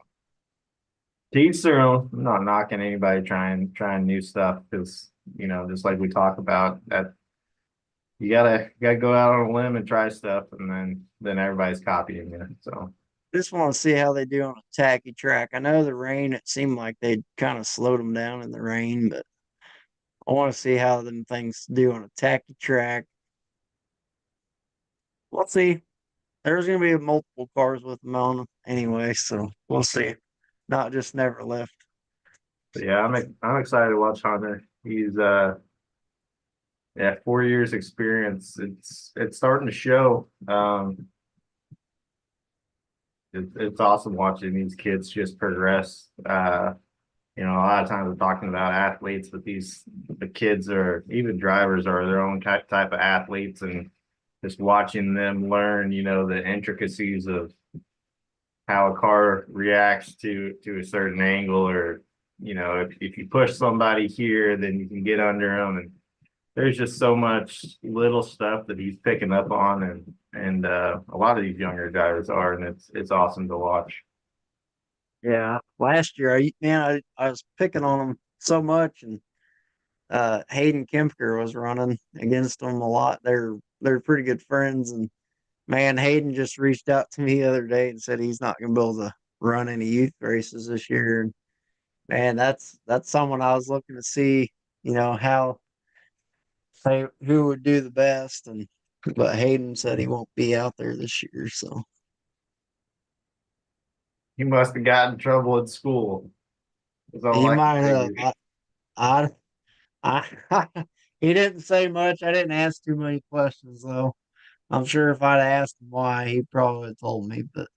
teach their own. I'm not knocking anybody trying new stuff because just like we talk about that you gotta go out on a limb and try stuff, and then everybody's copying you. So Just want to see how they do on a tacky track. I know the rain, it seemed like they kind of slowed them down in the rain, but I want to see how them things do on a tacky track. We'll see. There's going to be multiple cars with them on them anyway, so we'll see. Not just never lift. but yeah, I'm excited to watch Hunter. He's yeah, 4 years experience. It's starting to show. It's awesome watching these kids just progress. A lot of times we're talking about athletes, but the kids are even drivers are their own type of athletes, and just watching them learn, the intricacies of how a car reacts to a certain angle, or if you push somebody here, then you can get under them, and there's just so much little stuff that he's picking up on, and a lot of these younger drivers are, and it's awesome to watch. Yeah. Last year, I was picking on them so much, and Hayden Kempker was running against them a lot. They're pretty good friends, and man, Hayden just reached out to me the other day and said he's not going to be able to run any youth races this year. And man, that's someone I was looking to see, how say who would do the best. And but Hayden said he won't be out there this year, so He must have gotten in trouble at school. That's all he I can might have. figure. I, I he didn't say much. I didn't ask too many questions though. I'm sure if I'd asked him why, he probably would have told me. But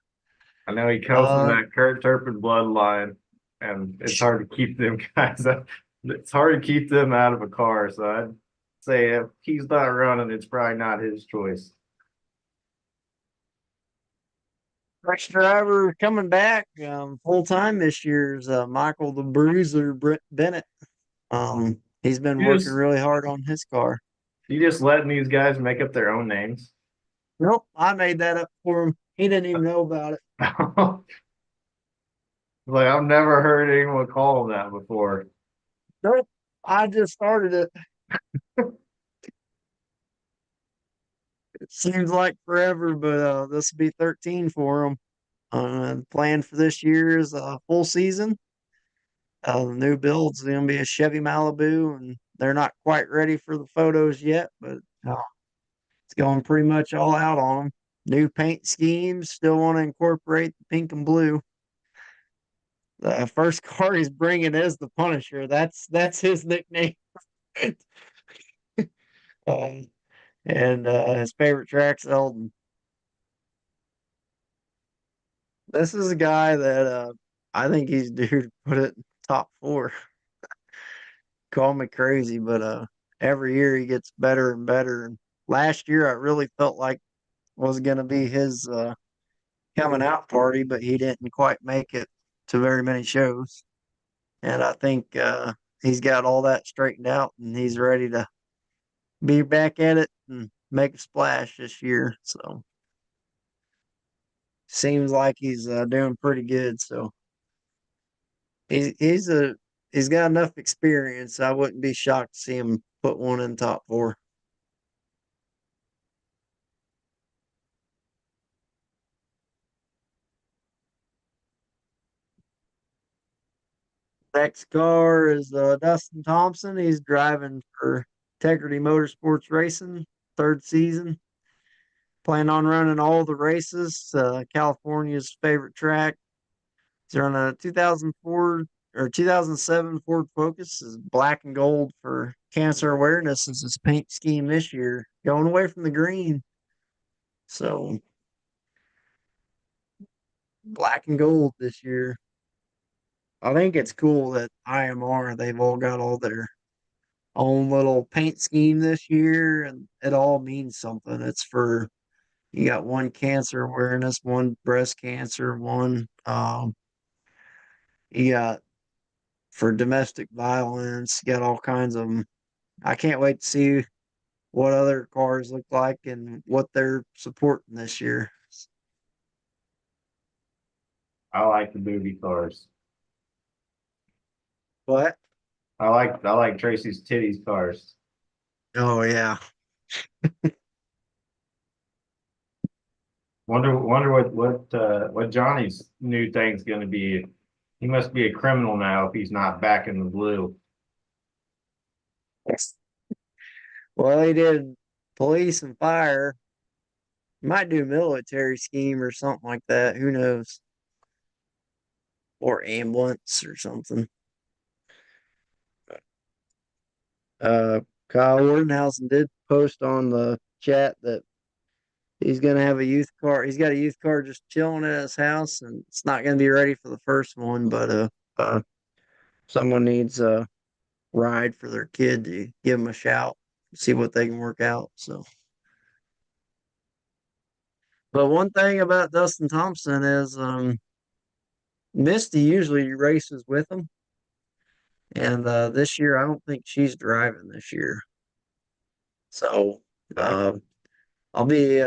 I know he comes from uh, that Kurt Turpin bloodline, and it's hard to keep them guys up. It's hard to keep them out of a car, so I'd say if he's not running, it's probably not his choice. Next driver coming back full time this year is Michael the Bruiser Bennett. He's been You working just really hard on his car. you just letting these guys make up their own names. Nope, I made that up for him. He didn't even know about it. Like I've never heard anyone call him that before. Nope, I just started it. It seems like forever, but this will be 13 for him. The plan for this year is a full season. The new build's going to be a Chevy Malibu, and they're not quite ready for the photos yet, but it's going pretty much all out on them. New paint schemes, still want to incorporate the pink and blue. The first car he's bringing is the Punisher. That's his nickname. um, and his favorite track's Eldon. This is a guy that I think he's due to put it in top four. Call me crazy, but every year he gets better and better. And last year I really felt like was going to be his coming out party, but he didn't quite make it to very many shows. And I think he's got all that straightened out and he's ready to be back at it and make a splash this year. So seems like he's doing pretty good. So he's got enough experience. I wouldn't be shocked to see him put one in top four. Next car is Dustin Thompson. He's driving for Integrity Motorsports Racing, third season. Plan on running all the races. California's favorite track. He's running a 2004 or 2007 Ford Focus. Is black and gold for cancer awareness is his paint scheme this year. Going away from the green. So black and gold this year. I think it's cool that IMR, they've all got all their own little paint scheme this year, and it all means something. It's for you got one cancer awareness, one breast cancer, one you got for domestic violence, you got all kinds of them. I can't wait to see what other cars look like and what they're supporting this year. I like the booby cars. What? I like Tracy's titties cars. Oh yeah. Wonder what Johnny's new thing's gonna be. He must be a criminal now if he's not back in the blue. Well, he did police and fire. Might do military scheme or something like that. Who knows? Or ambulance or something. Uh, Kyle Wardenhausen did post on the chat that he's gonna have a youth car. He's got a youth car just chilling at his house, and it's not gonna be ready for the first one. But someone needs a ride for their kid to give them a shout, see what they can work out. So, but one thing about Dustin Thompson is Misty usually races with him, and this year I don't think she's driving this year. So I'll be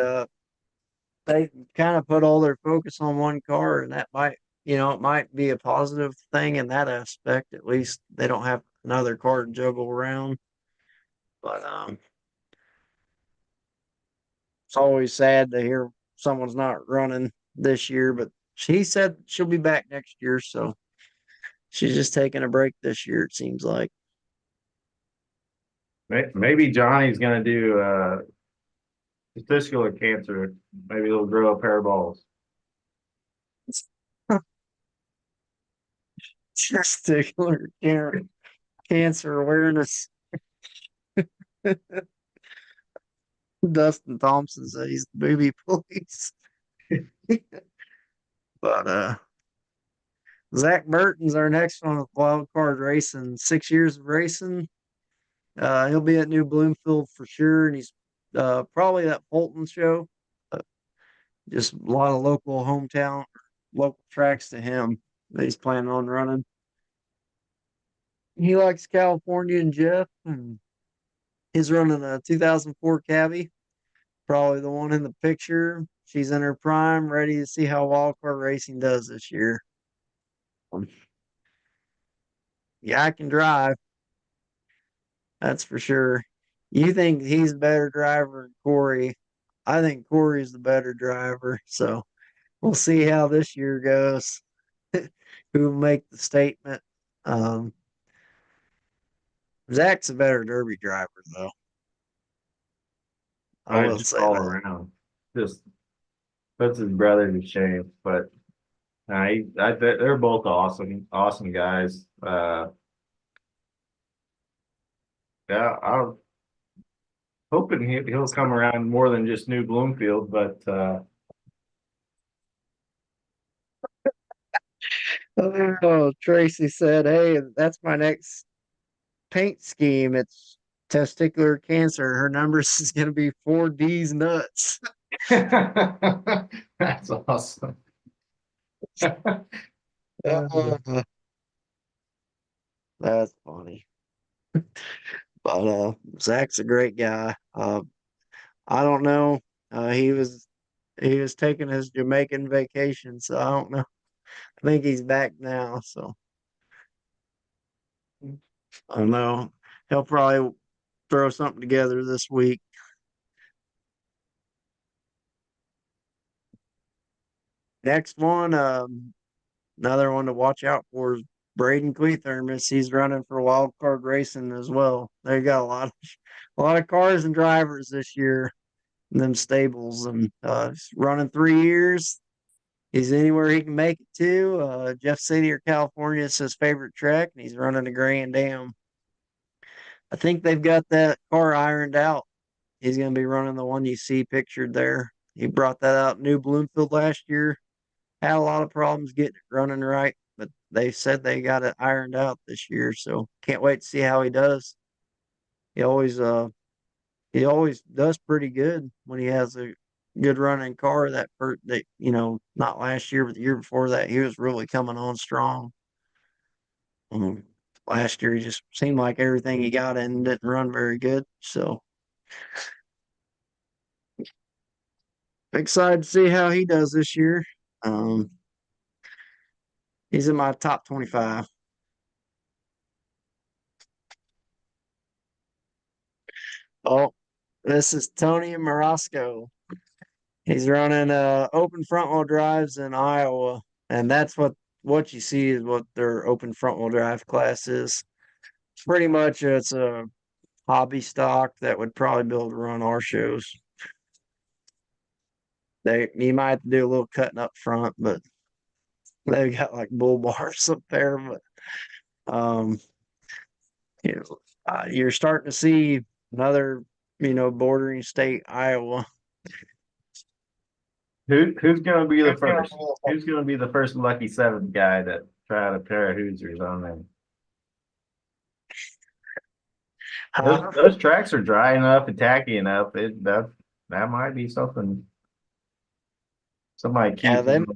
they kind of put all their focus on one car, and that might it might be a positive thing in that aspect. At least they don't have another car to juggle around. But it's always sad to hear someone's not running this year. But she said she'll be back next year, so she's just taking a break this year. It seems like. Maybe Johnny's gonna do testicular cancer. Maybe he'll grow a pair of balls. Testicular cancer awareness. Dustin Thompson said he's the booby police. But Zach Burton's our next one with wild card racing. 6 years of racing. He'll be at New Bloomfield for sure, and he's probably that Fulton show. Uh, just a lot of local hometown, local tracks to him that he's planning on running. He likes California and Jeff, and he's running a 2004 Cabby, probably the one in the picture. She's in her prime, ready to see how wildcard racing does this year. Yeah, I can drive. That's for sure. You think he's a better driver than Corey? I think Corey's the better driver. So we'll see how this year goes. Who will make the statement? Um, Zach's a better Derby driver, though. I will Just say all that. around. Just puts his brother to shame. But they're both awesome guys. Yeah, I'm hoping he'll come around more than just New Bloomfield, but Oh, Tracy said, "Hey, that's my next paint scheme. It's testicular cancer. Her numbers is going to be 4D's nuts." that's awesome. Uh, that's funny. But Zach's a great guy. I don't know. He was taking his Jamaican vacation, so I don't know. I think he's back now, so I don't know. He'll probably throw something together this week. Next one, another one to watch out for is Braden Cleathermos. He's running for wild card racing as well. They got a lot of cars and drivers this year in them stables, and he's running 3 years. He's anywhere he can make it to. Jeff City or California is his favorite track, and he's running a Grand Am. I think they've got that car ironed out. He's going to be running the one you see pictured there. He brought that out New Bloomfield last year. Had a lot of problems getting it running right, but they said they got it ironed out this year. So can't wait to see how he does. He always does pretty good when he has a good running car. Not last year, but the year before that, he was really coming on strong. Um, Last year, he just seemed like everything he got in didn't run very good. So excited to see how he does this year. Um, he's in my top 25. Oh, this is Tony Marasco. He's running open front wheel drives in Iowa, and that's what you see is what their open front wheel drive class is. Pretty much, it's a hobby stock that would probably be able to run our shows. You might have to do a little cutting up front, but they've got like bull bars up there. But um, you're starting to see another, bordering state, Iowa. Who's gonna be the first? Who's gonna be the first lucky seventh guy that tried a pair of Hoosiers on them? Those tracks are dry enough and tacky enough. That might be something. Somebody Yeah, keep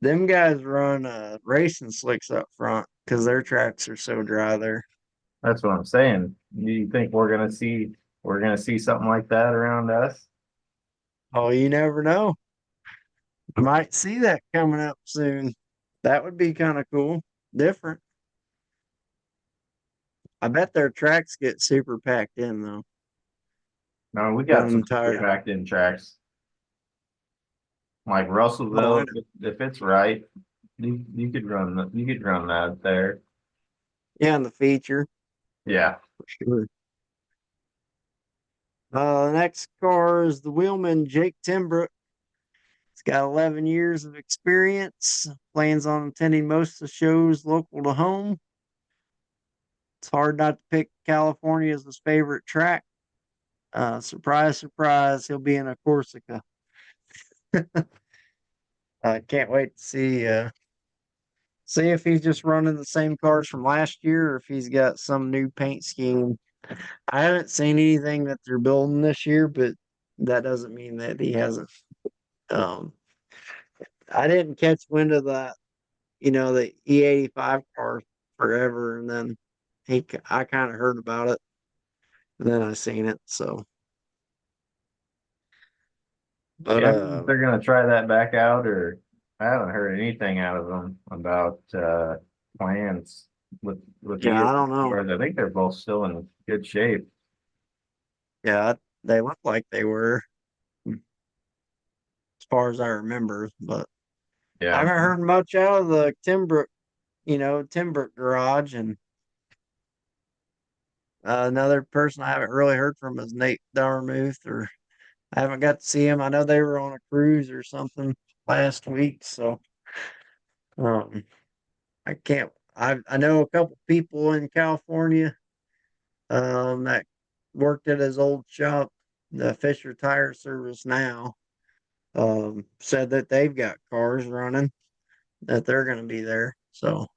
them guys run racing slicks up front because their tracks are so dry there. That's what I'm saying. Do you think we're gonna see something like that around us? Oh, you never know. Might see that coming up soon. That would be kind of cool. Different. I bet their tracks get super packed in though. No, we got some Running super tire. packed in tracks. Like Oh, I Russellville, know. if it's right, you could run that there. Yeah, in the feature Yeah. for sure. The next car is the wheelman Jake Timbrook. He's got 11 years of experience. Plans on attending most of the shows local to home. It's hard not to pick California as his favorite track. Surprise, surprise, he'll be in a Corsica. I can't wait to see see if he's just running the same cars from last year or if he's got some new paint scheme. I haven't seen anything that they're building this year, but that doesn't mean that he hasn't. Um, I didn't catch wind of that, the E85 car forever, and then I kind of heard about it, and then I seen it. So, but Yeah, I don't know if they're gonna try that back out, or I haven't heard anything out of them about plans with yeah, either I don't know. cars. I think they're both still in good shape. Yeah, they look like they were as far as I remember, but I Yeah. haven't heard much out of the Timbrook garage, and another person I haven't really heard from is Nate Darmuth, or I haven't got to see him. I know they were on a cruise or something last week, so um, I can't. I know a couple people in California that worked at his old shop, the Fisher Tire Service now. Said that they've got cars running, that they're going to be there. So,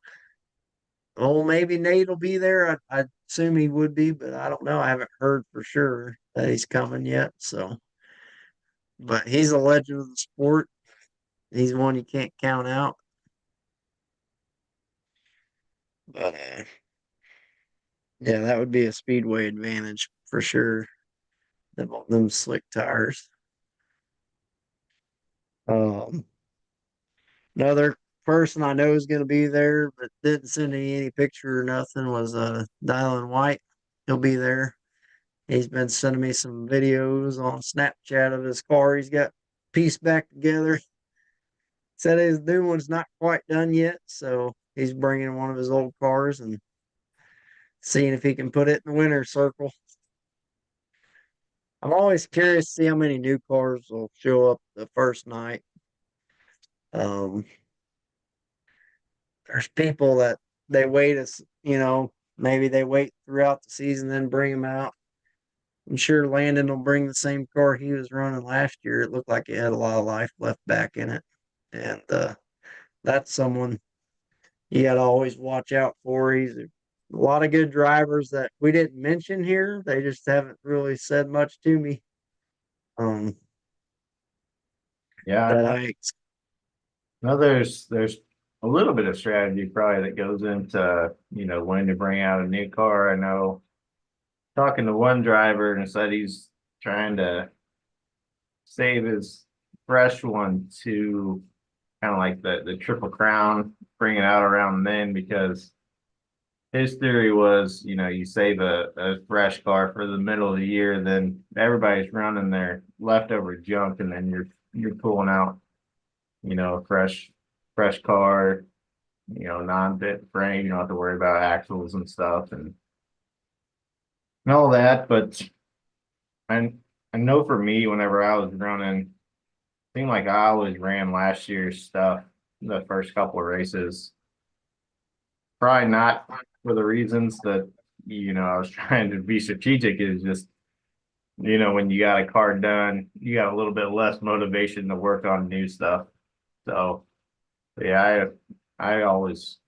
oh, maybe Nate will be there. I assume he would be, but I don't know. I haven't heard for sure that he's coming yet. So, but he's a legend of the sport. He's one you can't count out. But yeah, that would be a speedway advantage for sure. Them slick tires. Um, Another person I know is going to be there, but didn't send me any picture or nothing was Dylan White. He'll be there. He's been sending me some videos on Snapchat of his car. He's got pieced back together. Said his new one's not quite done yet, so he's bringing one of his old cars and seeing if he can put it in the winner's circle. I'm always curious to see how many new cars will show up the first night. Um, there's people that they wait maybe they wait throughout the season, then bring them out. I'm sure Landon will bring the same car he was running last year. It looked like it had a lot of life left back in it. And that's someone you got to always watch out for. He's a lot of good drivers that we didn't mention here. They just haven't really said much to me. Um, Yeah, that I I know there's a little bit of strategy probably that goes into, when to bring out a new car. I know talking to one driver and said he's trying to save his fresh one to kind of like the Triple Crown, bring it out around then, because his theory was, you save a fresh car for the middle of the year, then everybody's running their leftover junk, and then you're pulling out, a fresh car, non-bit frame. You don't have to worry about axles and stuff and all that. But I I know for me, whenever I was running, seemed like I always ran last year's stuff the first couple of races. Probably not for the reasons that, I was trying to be strategic, is just, when you got a car done, you got a little bit less motivation to work on new stuff. So yeah, I always,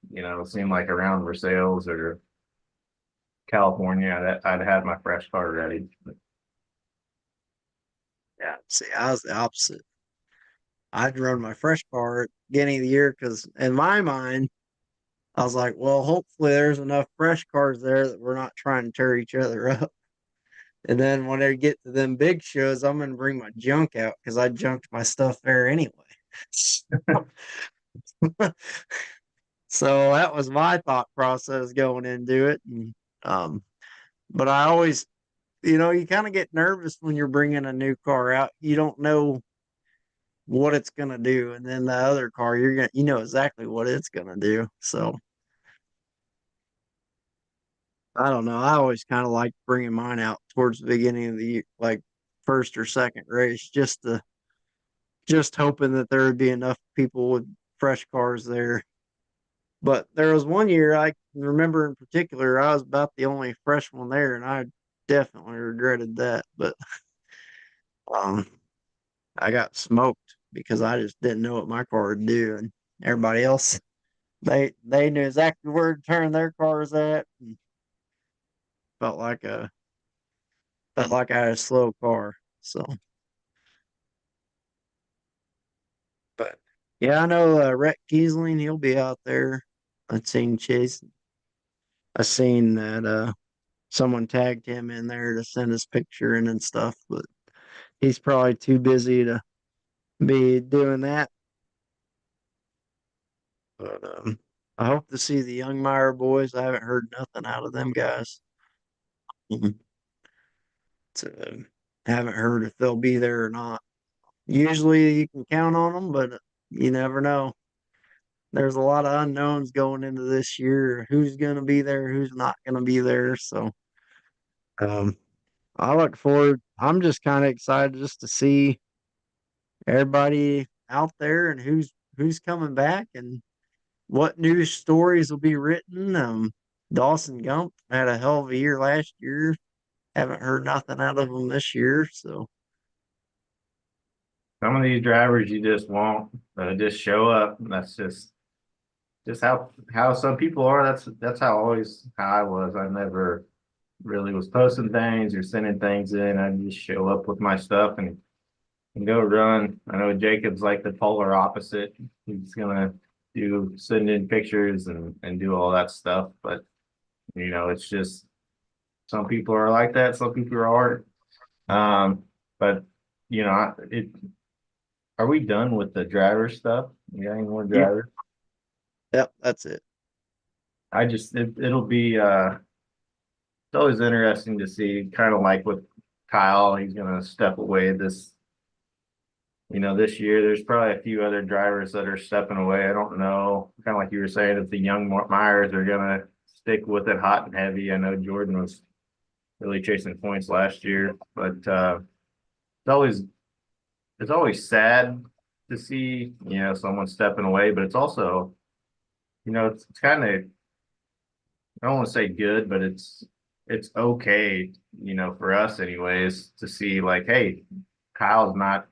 seemed like around Versailles or California, I'd had my fresh car ready. yeah, see, I was the opposite. I'd run my fresh car at the beginning of the year because in my mind, I was like, well, hopefully there's enough fresh cars there that we're not trying to tear each other up. And then when I get to them big shows, I'm gonna bring my junk out because I junked my stuff there anyway. So that was my thought process going into it. And, but I always, you kind of get nervous when you're bringing a new car out. You don't know what it's gonna do, and then the other car, you know exactly what it's gonna do. So I don't know. I always kind of like bringing mine out towards the beginning of the year, like first or second race, just hoping that there would be enough people with fresh cars there. But there was one year I can remember in particular, I was about the only fresh one there, and I definitely regretted that. But um, I got smoked because I just didn't know what my car would do, and everybody else They knew exactly where to turn their cars at. And felt like a felt like I had a slow car. So, but yeah, I know Rhett Kiesling. He'll be out there. I've seen Chase. I seen that someone tagged him in there to send his picture in and stuff, but he's probably too busy to be doing that. But I hope to see the Youngmeyer boys. I haven't heard nothing out of them guys. Mhm. So, haven't heard if they'll be there or not. Usually you can count on them, but you never know. There's a lot of unknowns going into this year. Who's going to be there? Who's not going to be there? So, um, I look forward. I'm just kind of excited just to see everybody out there and who's coming back and what new stories will be written. Dawson Gump had a hell of a year last year. Haven't heard nothing out of him this year. So, Some of these drivers you just won't just show up. That's just how some people are. That's how I was. I never really was posting things or sending things in. I just show up with my stuff and go run. I know Jacob's like the polar opposite. He's gonna send in pictures and do all that stuff. But it's just some people are like that. Some people are aren't. But it. Are we done with the driver stuff? You got any more yeah, drivers? yep, that's it. It'll be it's always interesting to see, kind of like with Kyle. He's gonna step away this year. There's probably a few other drivers that are stepping away. I don't know, kind of like you were saying, if the young Myers are gonna stick with it hot and heavy. I know Jordan was really chasing points last year, but it's always it's always sad to see someone stepping away, but it's also it's kind of, I don't want to say good, but it's okay, for us anyways, to see like, hey, Kyle's not,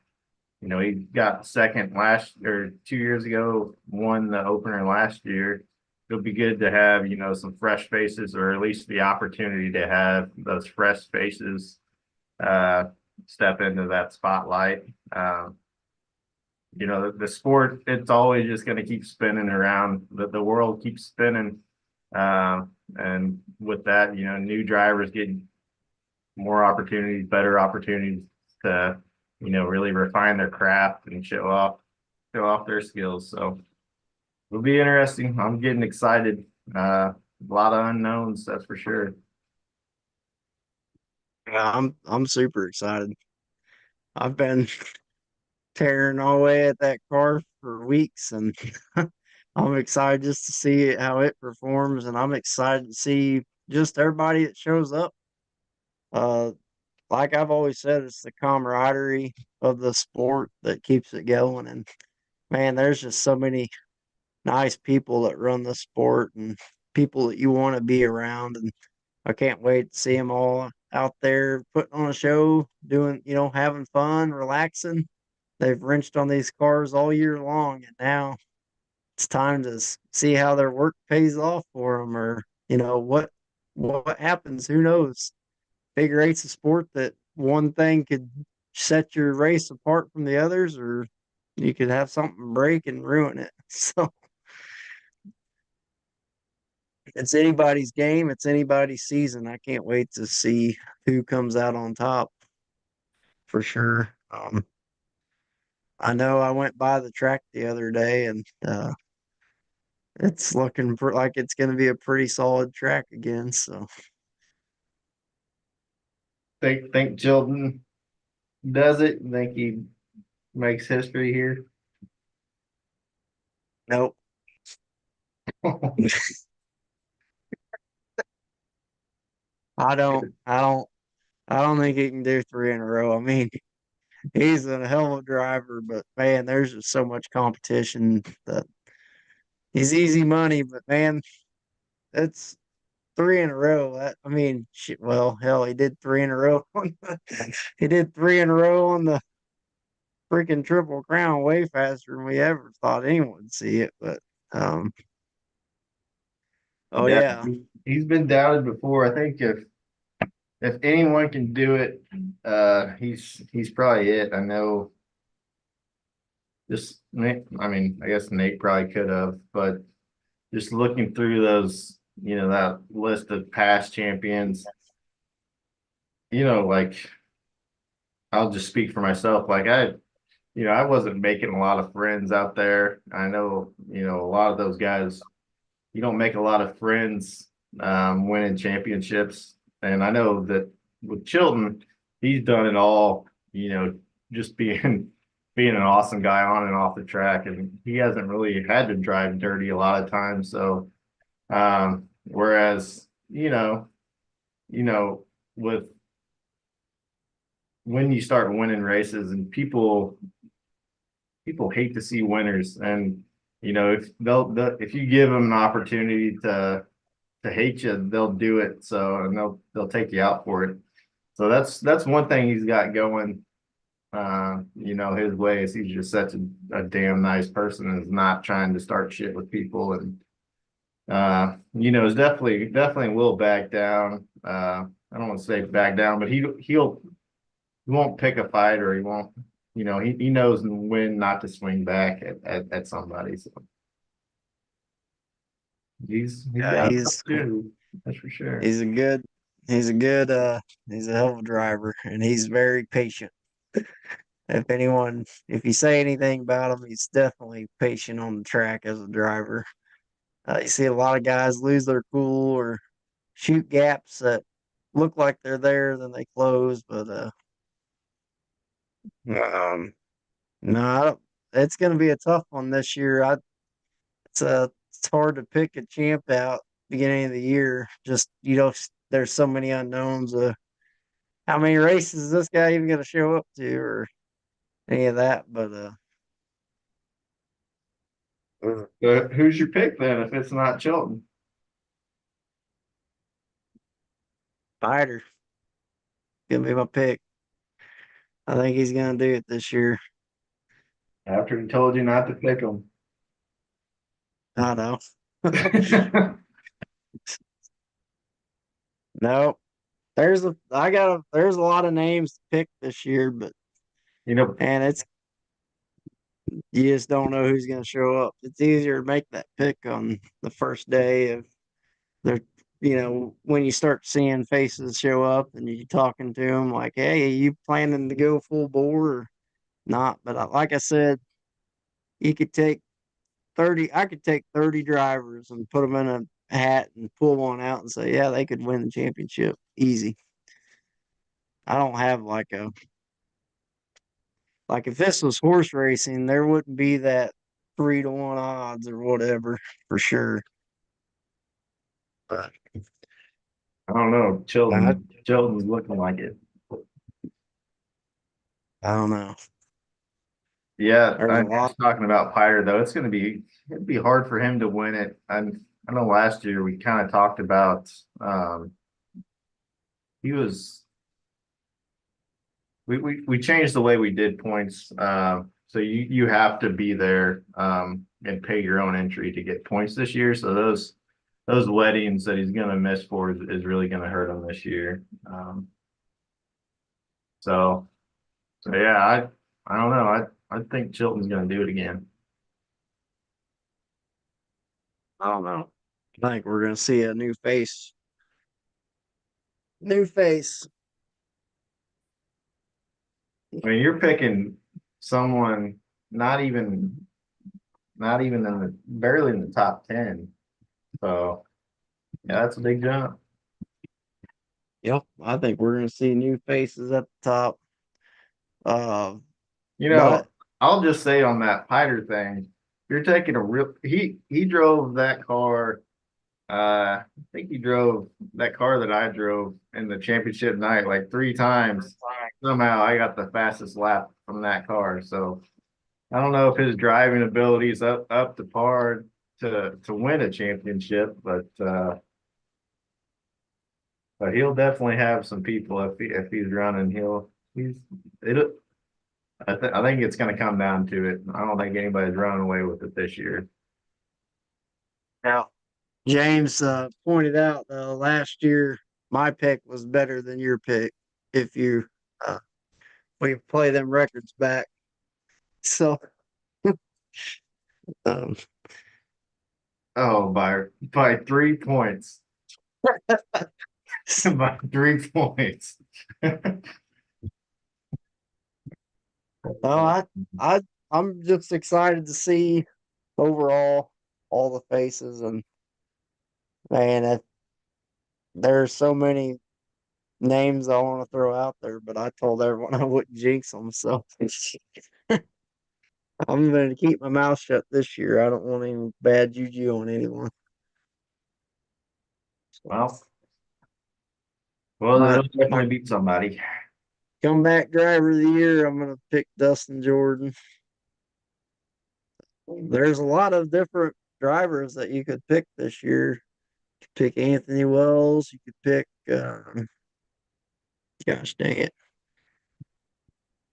he got second last or 2 years ago, won the opener last year. It'll be good to have, some fresh faces, or at least the opportunity to have those fresh faces uh step into that spotlight. The sport, it's always just going to keep spinning around. The world keeps spinning. And with that, new drivers get more opportunities, better opportunities to, really refine their craft and show off their skills. So it'll be interesting. I'm getting excited. A lot of unknowns, that's for sure. Yeah, I'm super excited. I've been tearing away at that car for weeks, and I'm excited just to see how it performs, and I'm excited to see just everybody that shows up. Uh, like I've always said, it's the camaraderie of the sport that keeps it going. And man, there's just so many nice people that run the sport and people that you want to be around. And I can't wait to see them all out there putting on a show, doing, having fun, relaxing. They've wrenched on these cars all year long, and now it's time to see how their work pays off for them, or what happens. Who knows? Figure eight's a sport that one thing could set your race apart from the others, or you could have something break and ruin it. So it's anybody's game. It's anybody's season. I can't wait to see who comes out on top for sure. I know I went by the track the other day, and it's looking like it's going to be a pretty solid track again. So Think Chilton does it? Think he makes history here? nope. I don't think he can do three in a row. I mean, he's a hell of a driver, but man, there's just so much competition that he's easy money. But man, it's three in a row. I mean, shit, well, hell, he did three in a row. He did three in a row on the freaking Triple Crown way faster than we ever thought anyone would see it. But um, Oh Yeah, yeah. he's been doubted before. I think if anyone can do it, he's probably it. I know. Just Nate, I mean, I guess Nate probably could have, but just looking through those, that list of past champions, like I'll just speak for myself. Like I wasn't making a lot of friends out there. I know, a lot of those guys, you don't make a lot of friends winning championships. And I know that with Chilton, he's done it all, just being an awesome guy on and off the track. And he hasn't really had to drive dirty a lot of times. So whereas, with when you start winning races and people hate to see winners, and if you give them an opportunity to hate you, they'll do it. So and they'll take you out for it. So that's one thing he's got going. His way is he's just such a damn nice person and is not trying to start shit with people, and is definitely will back down. I don't want to say back down, but he won't pick a fight, or he won't. He knows when not to swing back at somebody. So he's Yeah, got it too. That's for sure. he's a good he's a good he's a hell of a driver, and he's very patient. If you say anything about him, he's definitely patient on the track as a driver. You see a lot of guys lose their cool or shoot gaps that look like they're there, then they close. But um, no, it's going to be a tough one this year. It's hard to pick a champ out beginning of the year. Just there's so many unknowns. How many races is this guy even going to show up to, or any of that? But Who's your pick then if it's not Chilton? Pider gonna be my pick. I think he's gonna do it this year. After he told you not to pick him. I know. No, there's a lot of names to pick this year, but and you just don't know who's gonna show up. It's easier to make that pick on the first day of they're when you start seeing faces show up and you talking to them like, hey, are you planning to go full bore or not? But like I said, you could take 30. I could take 30 drivers and put them in a hat and pull one out and say, yeah, they could win the championship easy. I don't have like if this was horse racing, there wouldn't be that 3-1 odds or whatever for sure. But I don't know. Chilton's looking like it. I don't know. Yeah, There's a I'm lot. just talking about Pider though. It'd be hard for him to win it. I know last year we kind of talked about he was we changed the way we did points. So you have to be there and pay your own entry to get points this year. So those weddings that he's gonna miss for is really gonna hurt him this year. So yeah, I don't know. I think Chilton's gonna do it again. I don't know. I think we're gonna see a new face. New face. I mean, you're picking someone not even in barely in the top 10. So yeah, that's a big jump. Yep. I think we're gonna see new faces at the top. Uh You know, but I'll just say on that Pider thing, you're taking a real he drove that car. I think he drove that car that I drove in the championship night like 3 times. Somehow I got the fastest lap from that car. So I don't know if his driving ability is up to par to win a championship, but he'll definitely have some people if he's running. He's it. I think it's going to come down to it. I don't think anybody's running away with it this year. now James pointed out last year my pick was better than your pick if you uh, we play them records back. So um, Oh, by 3 points. By 3 points. I I'm just excited to see overall all the faces and man, there's so many names I want to throw out there, but I told everyone I wouldn't jinx them, so I'm going to keep my mouth shut this year. I don't want any bad juju on anyone. Well, My it'll my definitely beat somebody. comeback driver of the year, I'm going to pick Dustin Jordan. There's a lot of different drivers that you could pick this year. You could pick Anthony Wells. You could pick, gosh dang it.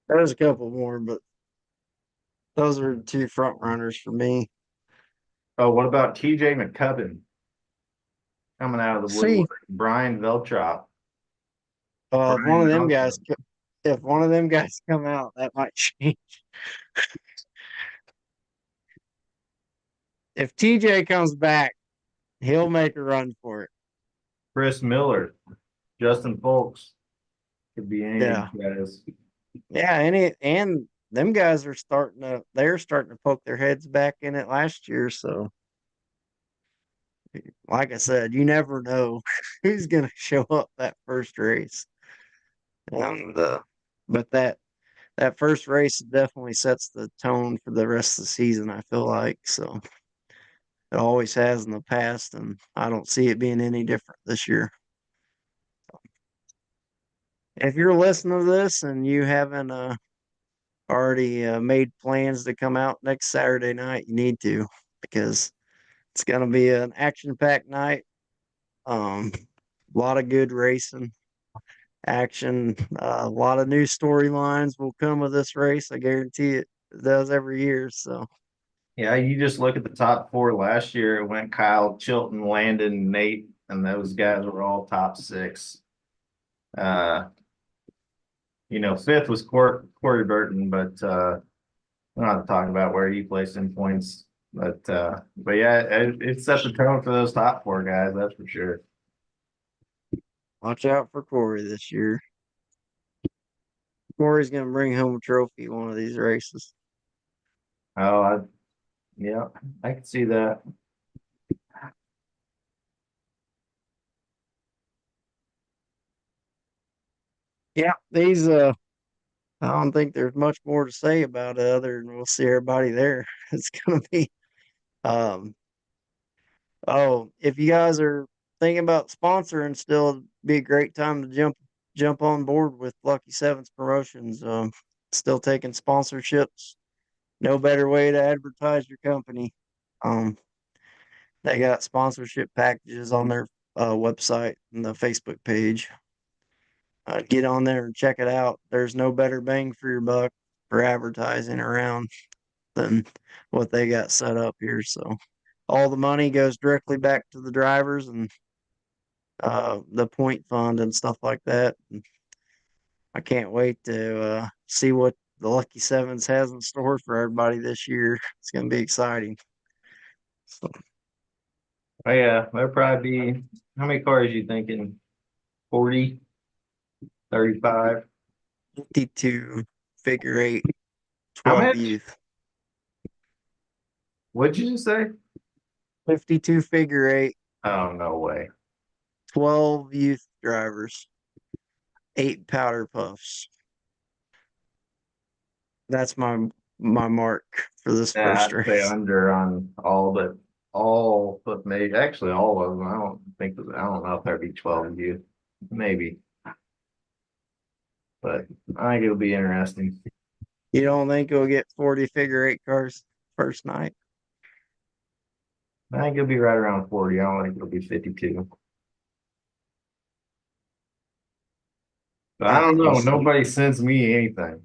There's a couple more, but those are the two front runners for me. Oh, what about TJ McCubbin coming out of the See, woodwork? Brian Veltrop. if one of Brian them Veltrop. guys, if one of them guys come out, that might change. If TJ comes back, he'll make a run for it. Chris Miller. Justin Folks. Could be any of Yeah, these guys. yeah, and them guys are they're starting to poke their heads back in it last year. So, like I said, you never know who's going to show up that first race. And but that first race definitely sets the tone for the rest of the season. I feel like so. It always has in the past, and I don't see it being any different this year. If you're listening to this and you haven't already made plans to come out next Saturday night, you need to because it's going to be an action-packed night. A lot of good racing action. A lot of new storylines will come with this race. I guarantee it. It does every year. So Yeah, you just look at the top four last year. It went Kyle, Chilton, Landon, Nate, and those guys were all top six. Uh, fifth was Corey Burton, but we're not talking about where he placed in points. But yeah, it set the tone for those top four guys, that's for sure. watch out for Corey this year. Corey's going to bring home a trophy one of these races. Oh, yeah, I can see that. Yeah, I don't think there's much more to say about it other than we'll see everybody there. It's gonna be um oh, if you guys are thinking about sponsoring still, it'd be a great time to jump on board with Lucky Sevens Promotions. Still taking sponsorships. No better way to advertise your company. Um they got sponsorship packages on their website and the Facebook page. Get on there and check it out. There's no better bang for your buck for advertising around than what they got set up here. So all the money goes directly back to the drivers and the point fund and stuff like that. And I can't wait to see what the Lucky Sevens has in store for everybody this year. It's going to be exciting. So, Oh yeah, there'll probably be how many cars you thinking? 40, 35? 52 figure eight, How 12 much? youth. What'd you just say? 52 figure eight, Oh, no way. 12 youth drivers, 8 powder puffs. That's my mark for this Yeah, first I'd say race. under on all but maybe actually all of them. I don't know if there'd be 12 of you. Maybe. But I think it'll be interesting. You don't think we'll get 40 figure eight cars first night? I think it'll be right around 40. I don't think it'll be 52. But I Yeah, don't we'll know. see. Nobody sends me anything.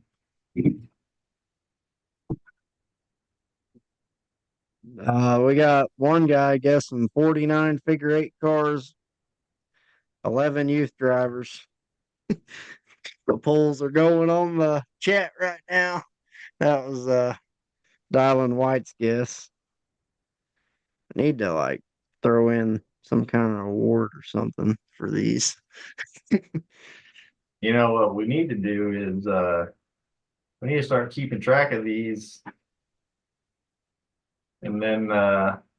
We got one guy guessing 49 figure eight cars, 11 youth drivers. The polls are going on the chat right now. That was Dylan White's guess. I need to like throw in some kind of award or something for these. You know what we need to do is we need to start keeping track of these and then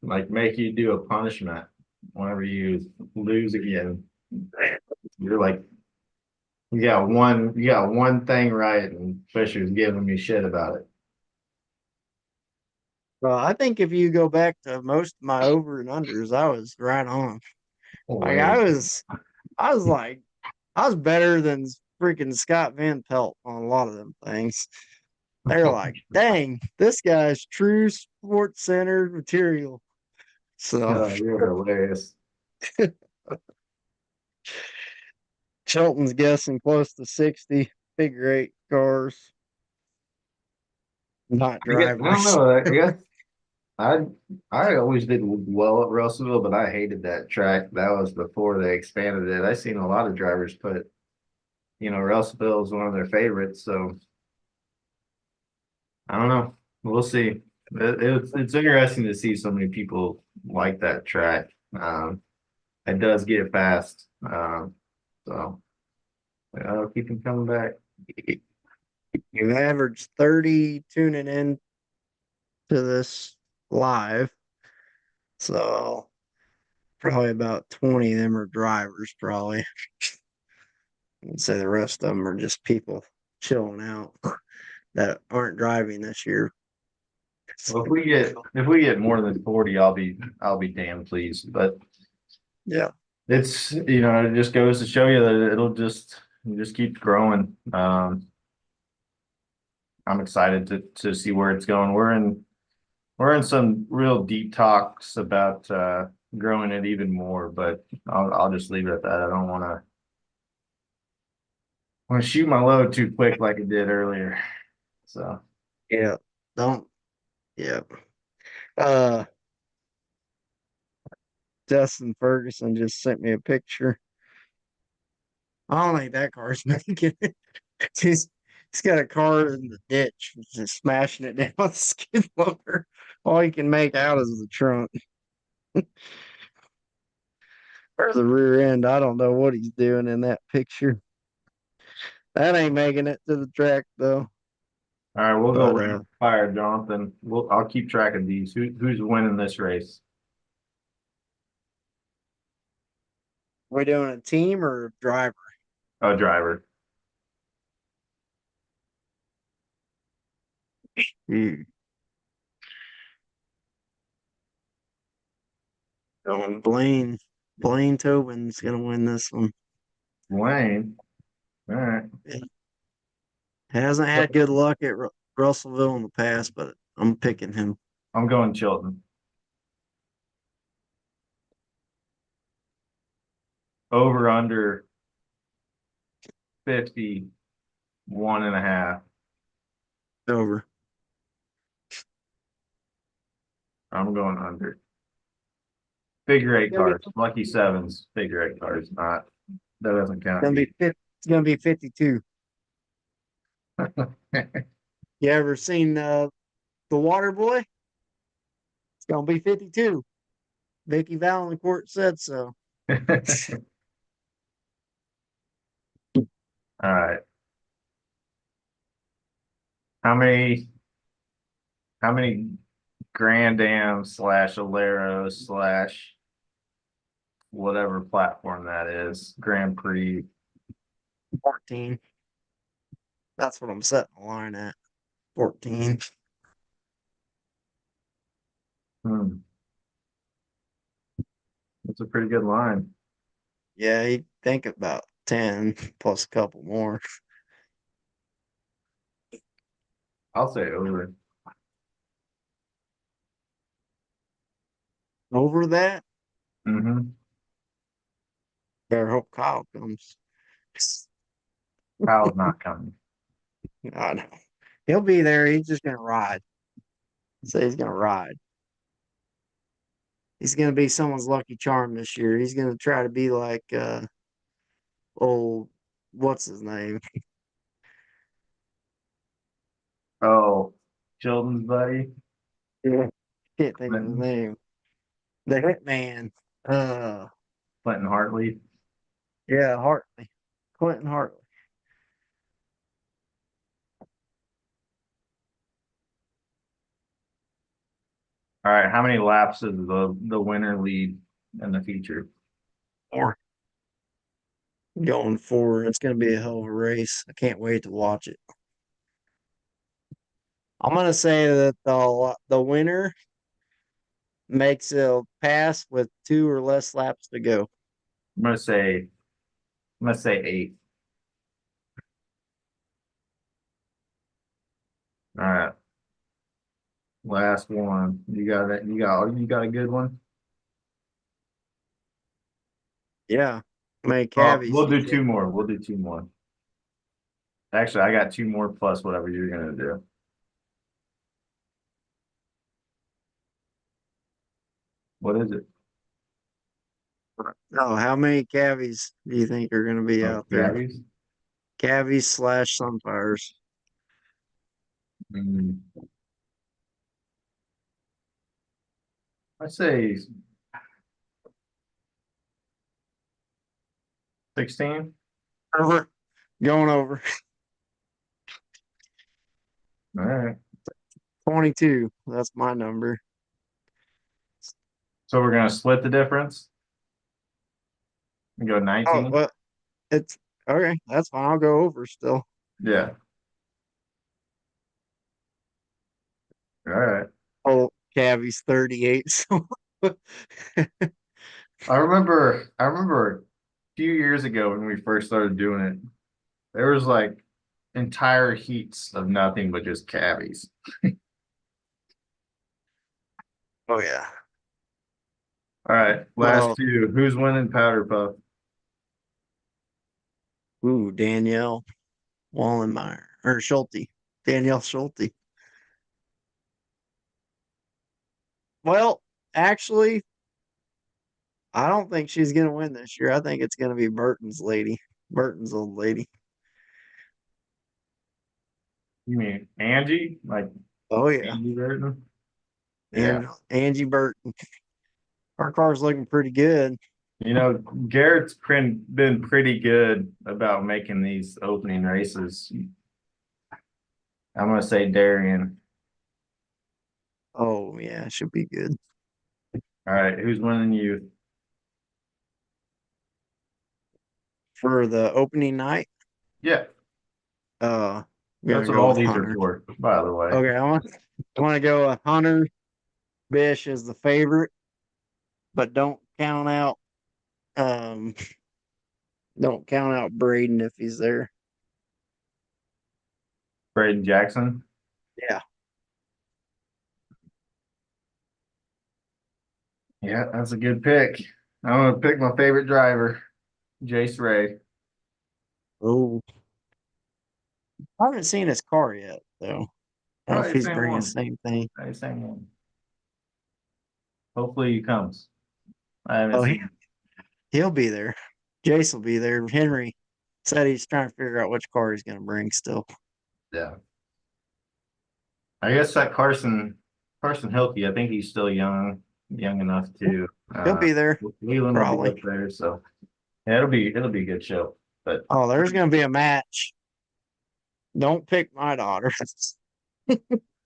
like make you do a punishment whenever you lose again. You're like you got one thing right and Fisher's giving me shit about it. Well, I think if you go back to most of my over and unders, I was right on. Like I was like, I was better than freaking Scott Van Pelt on a lot of them things. They're like, dang, this guy's true sports centered material. So Oh, you're hilarious. Shelton's guessing close to 60 figure eight cars, not I don't drivers. know. I guess I I always did well at Russellville, but I hated that track. That was before they expanded it. I seen a lot of drivers put, Russellville is one of their favorites. So I don't know. We'll see. It's interesting to see so many people like that track. It does get fast. So I'll keep them coming back. You've averaged 30 tuning in to this live. So probably about 20 of them are drivers, probably. I'd say the rest of them are just people chilling out that aren't driving this year. Well, if we get more than 40, I'll be damn pleased. But Yeah. it's it just goes to show you that it just keeps growing. I'm excited to see where it's going. We're in some real deep talks about growing it even more, but I'll just leave it at that. I don't want to shoot my load too quick like it did earlier. So Yeah. Don't. Yeah. Uh, Justin Ferguson just sent me a picture. I don't think that car's making it. He's, he's got a car in the ditch, just smashing it down with a skid loader. All you can make out is the trunk or the rear end. I don't know what he's doing in that picture. That ain't making it to the track though. all right, we'll go But rapid fire, Jonathan. I'll keep track of these. Who's winning this race? we doing a team or a driver? Oh, driver. Hmm. Going Blaine. Blaine Tobin's gonna win this one. Wayne. All right. Hasn't had good luck at Russellville in the past, but I'm picking him. I'm going Chilton. Over under 51.5. Over. I'm going under. Figure eight It's gonna be, cars. Lucky sevens. Figure eight cars. Not that doesn't count. it's gonna be 52. You ever seen the Water Boy? It's gonna be 52. Vicky Valancourt said so. All right. How many Grand Am slash Alero slash whatever platform that is, Grand Prix? 14. That's what I'm setting the line at. 14. That's a pretty good line. Yeah, you think about 10 plus a couple more. I'll say over. Over that, Mm-hmm. better hope Kyle comes. Kyle's not coming. I know. He'll be there. He's just gonna ride. Say he's gonna ride. He's gonna be someone's lucky charm this year. He's gonna try to be like old what's his name? Oh, Children's buddy. Yeah. Can't think of his Clinton name. The Hitman. Uh Clinton Hartley. yeah, Hartley. Clinton Hartley. All right, how many laps does the winner lead in the feature? Or going forward. It's gonna be a hell of a race. I can't wait to watch it. I'm gonna say that the winner makes a pass with 2 or less laps to go. I'm gonna say eight. All right, last one. You got it. You got a good one. Yeah. How many Oh, cavies we'll do you do think? two more. We'll do two more. Actually, I got two more plus whatever you're gonna do. What is it? Oh, how many cavies do you think are gonna be Oh, out there? Gabby's. Cavies slash sunfires. Mm, I say 16. Over. Going over. All right. 22. That's my number. So we're gonna split the difference and go Oh, 19. well, it's okay. That's fine. I'll go over still. Yeah. All right. Oh, Cavies 38. So I remember a few years ago when we first started doing it, there was like entire heats of nothing but just cabbies. oh yeah. All right, last Oh, two. Who's winning Powder Puff? ooh, Danielle Wallenmeyer or Schulte. Danielle Schulte. Well, actually, I don't think she's gonna win this year. I think it's gonna be Burton's lady. Burton's old lady. You mean Angie? Like Oh yeah. Angie Burton? Yeah. And Angie Burton. Her car's looking pretty good. You know, Garrett's been pretty good about making these opening races. I'm gonna say Darian. Oh yeah, should be good. All right, who's winning you? For the opening night, Yeah, I'm that's gonna what go all with these are Hunter. for, by the way. Okay, I want to go with Hunter. Bish is the favorite, but um don't count out Braden if he's there. Braden Jackson. Yeah. Yeah, that's a good pick. I'm gonna pick my favorite driver, Jace Ray. Oh, I haven't seen his car yet, though. I don't know if Probably the he's same bringing the one. same thing. Probably the same one. Hopefully he comes. I haven't Oh, seen. he'll be there. Jace will be there. Henry said he's trying to figure out which car he's going to bring still. Yeah. I guess that Carson Hilke, I think he's still young enough to He'll be there, Leland will be probably. up there, so yeah, it'll be a good show. But Oh, there's going to be a match. Don't pick my daughter.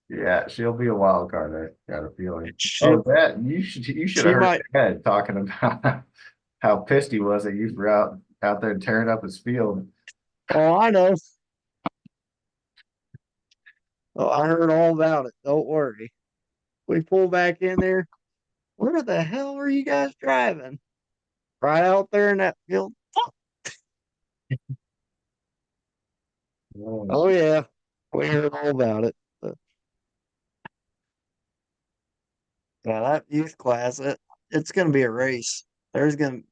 yeah, she'll be a wild card, I got a feeling. she, Oh, that you should have she heard might. Ed talking about how pissed he was that you were out there tearing up his field. Oh, I know. Oh, I heard all about it. Don't worry. We pull back in there. Where the hell were you guys driving? Right out there in that field. Oh yeah, we heard all about it. But, yeah, that youth class, it's going to be a race. There's going to,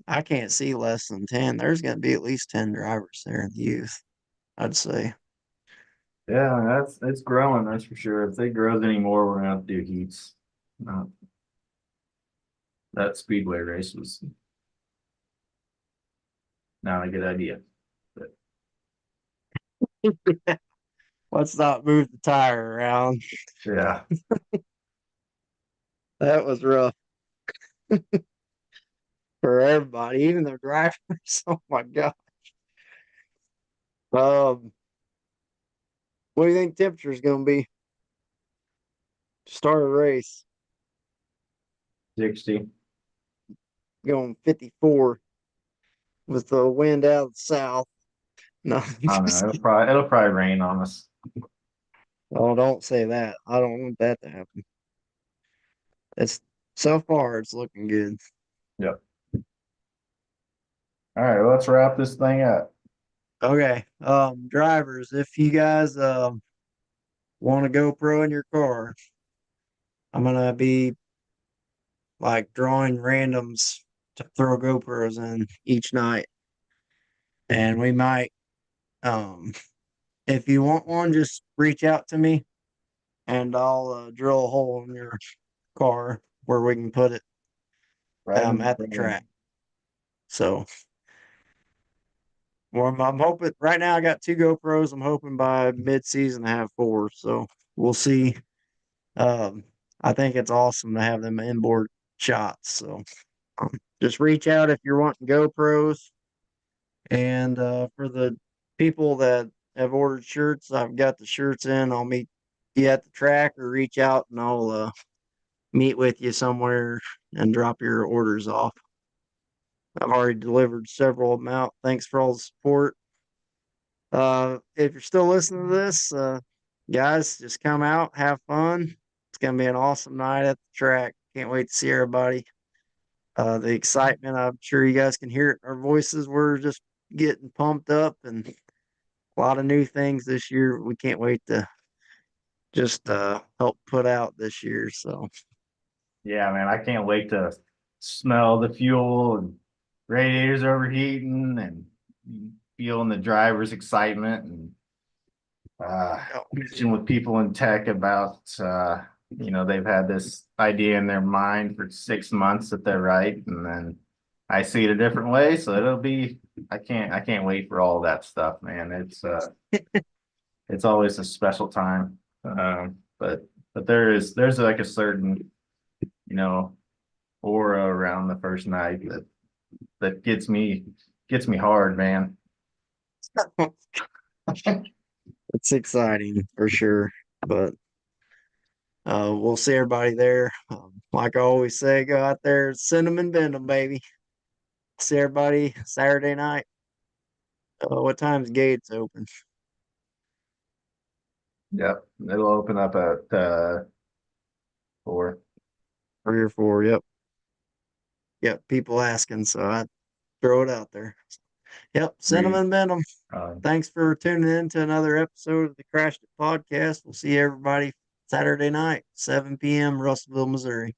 I can't see less than 10. There's going to be at least 10 drivers there in the youth, I'd say. Yeah, it's growing, that's for sure. If they grows anymore, we're gonna have to do heats. No. that speedway race was not a good idea. Let's not move the tire around. Yeah. That was rough for everybody, even the drivers. Oh my god. What do you think temperature is going to be to start a race? 60. Going 54 with the wind out of the south. No, I don't know. It'll probably rain on us. oh, don't say that. I don't want that to happen. It's so far it's looking good. Yep. All right, let's wrap this thing up. Okay, drivers, if you guys want a GoPro in your car, I'm gonna be like drawing randoms to throw GoPros in each night, and we might if you want one, just reach out to me, and I'll drill a hole in your car where we can put it at the track. So, well, I'm hoping right now I got 2 GoPros. I'm hoping by mid-season to have 4. So we'll see. I think it's awesome to have them inboard shots. So just reach out if you're wanting GoPros. And for the people that have ordered shirts, I've got the shirts in. I'll meet you at the track or reach out and I'll meet with you somewhere and drop your orders off. I've already delivered several of them out. Thanks for all the support. If you're still listening to this, guys, just come out, have fun. It's gonna be an awesome night at the track. Can't wait to see everybody. The excitement, I'm sure you guys can hear it in our voices. We're just getting pumped up and a lot of new things this year. We can't wait to just help put out this year. So Yeah, man, I can't wait to smell the fuel and radiators overheating and feeling the driver's excitement and bitching with people in tech about they've had this idea in their mind for 6 months that they're right, and then I see it a different way. So I can't wait for all that stuff, man. It's always a special time. But there's like a certain, aura around the first night that gets me hard, man. it's exciting for sure. But we'll see everybody there. Like I always say, go out there, send them and bend them, baby. See everybody Saturday night. What time's gates open? Yep, it'll open up at 4. 3 or 4. Yep. Yep. People asking, so I throw it out there. Yep. Send them and bend them. Thanks for tuning in to another episode of the Crashed It podcast. We'll see everybody Saturday night, 7 p.m., Russellville, Missouri.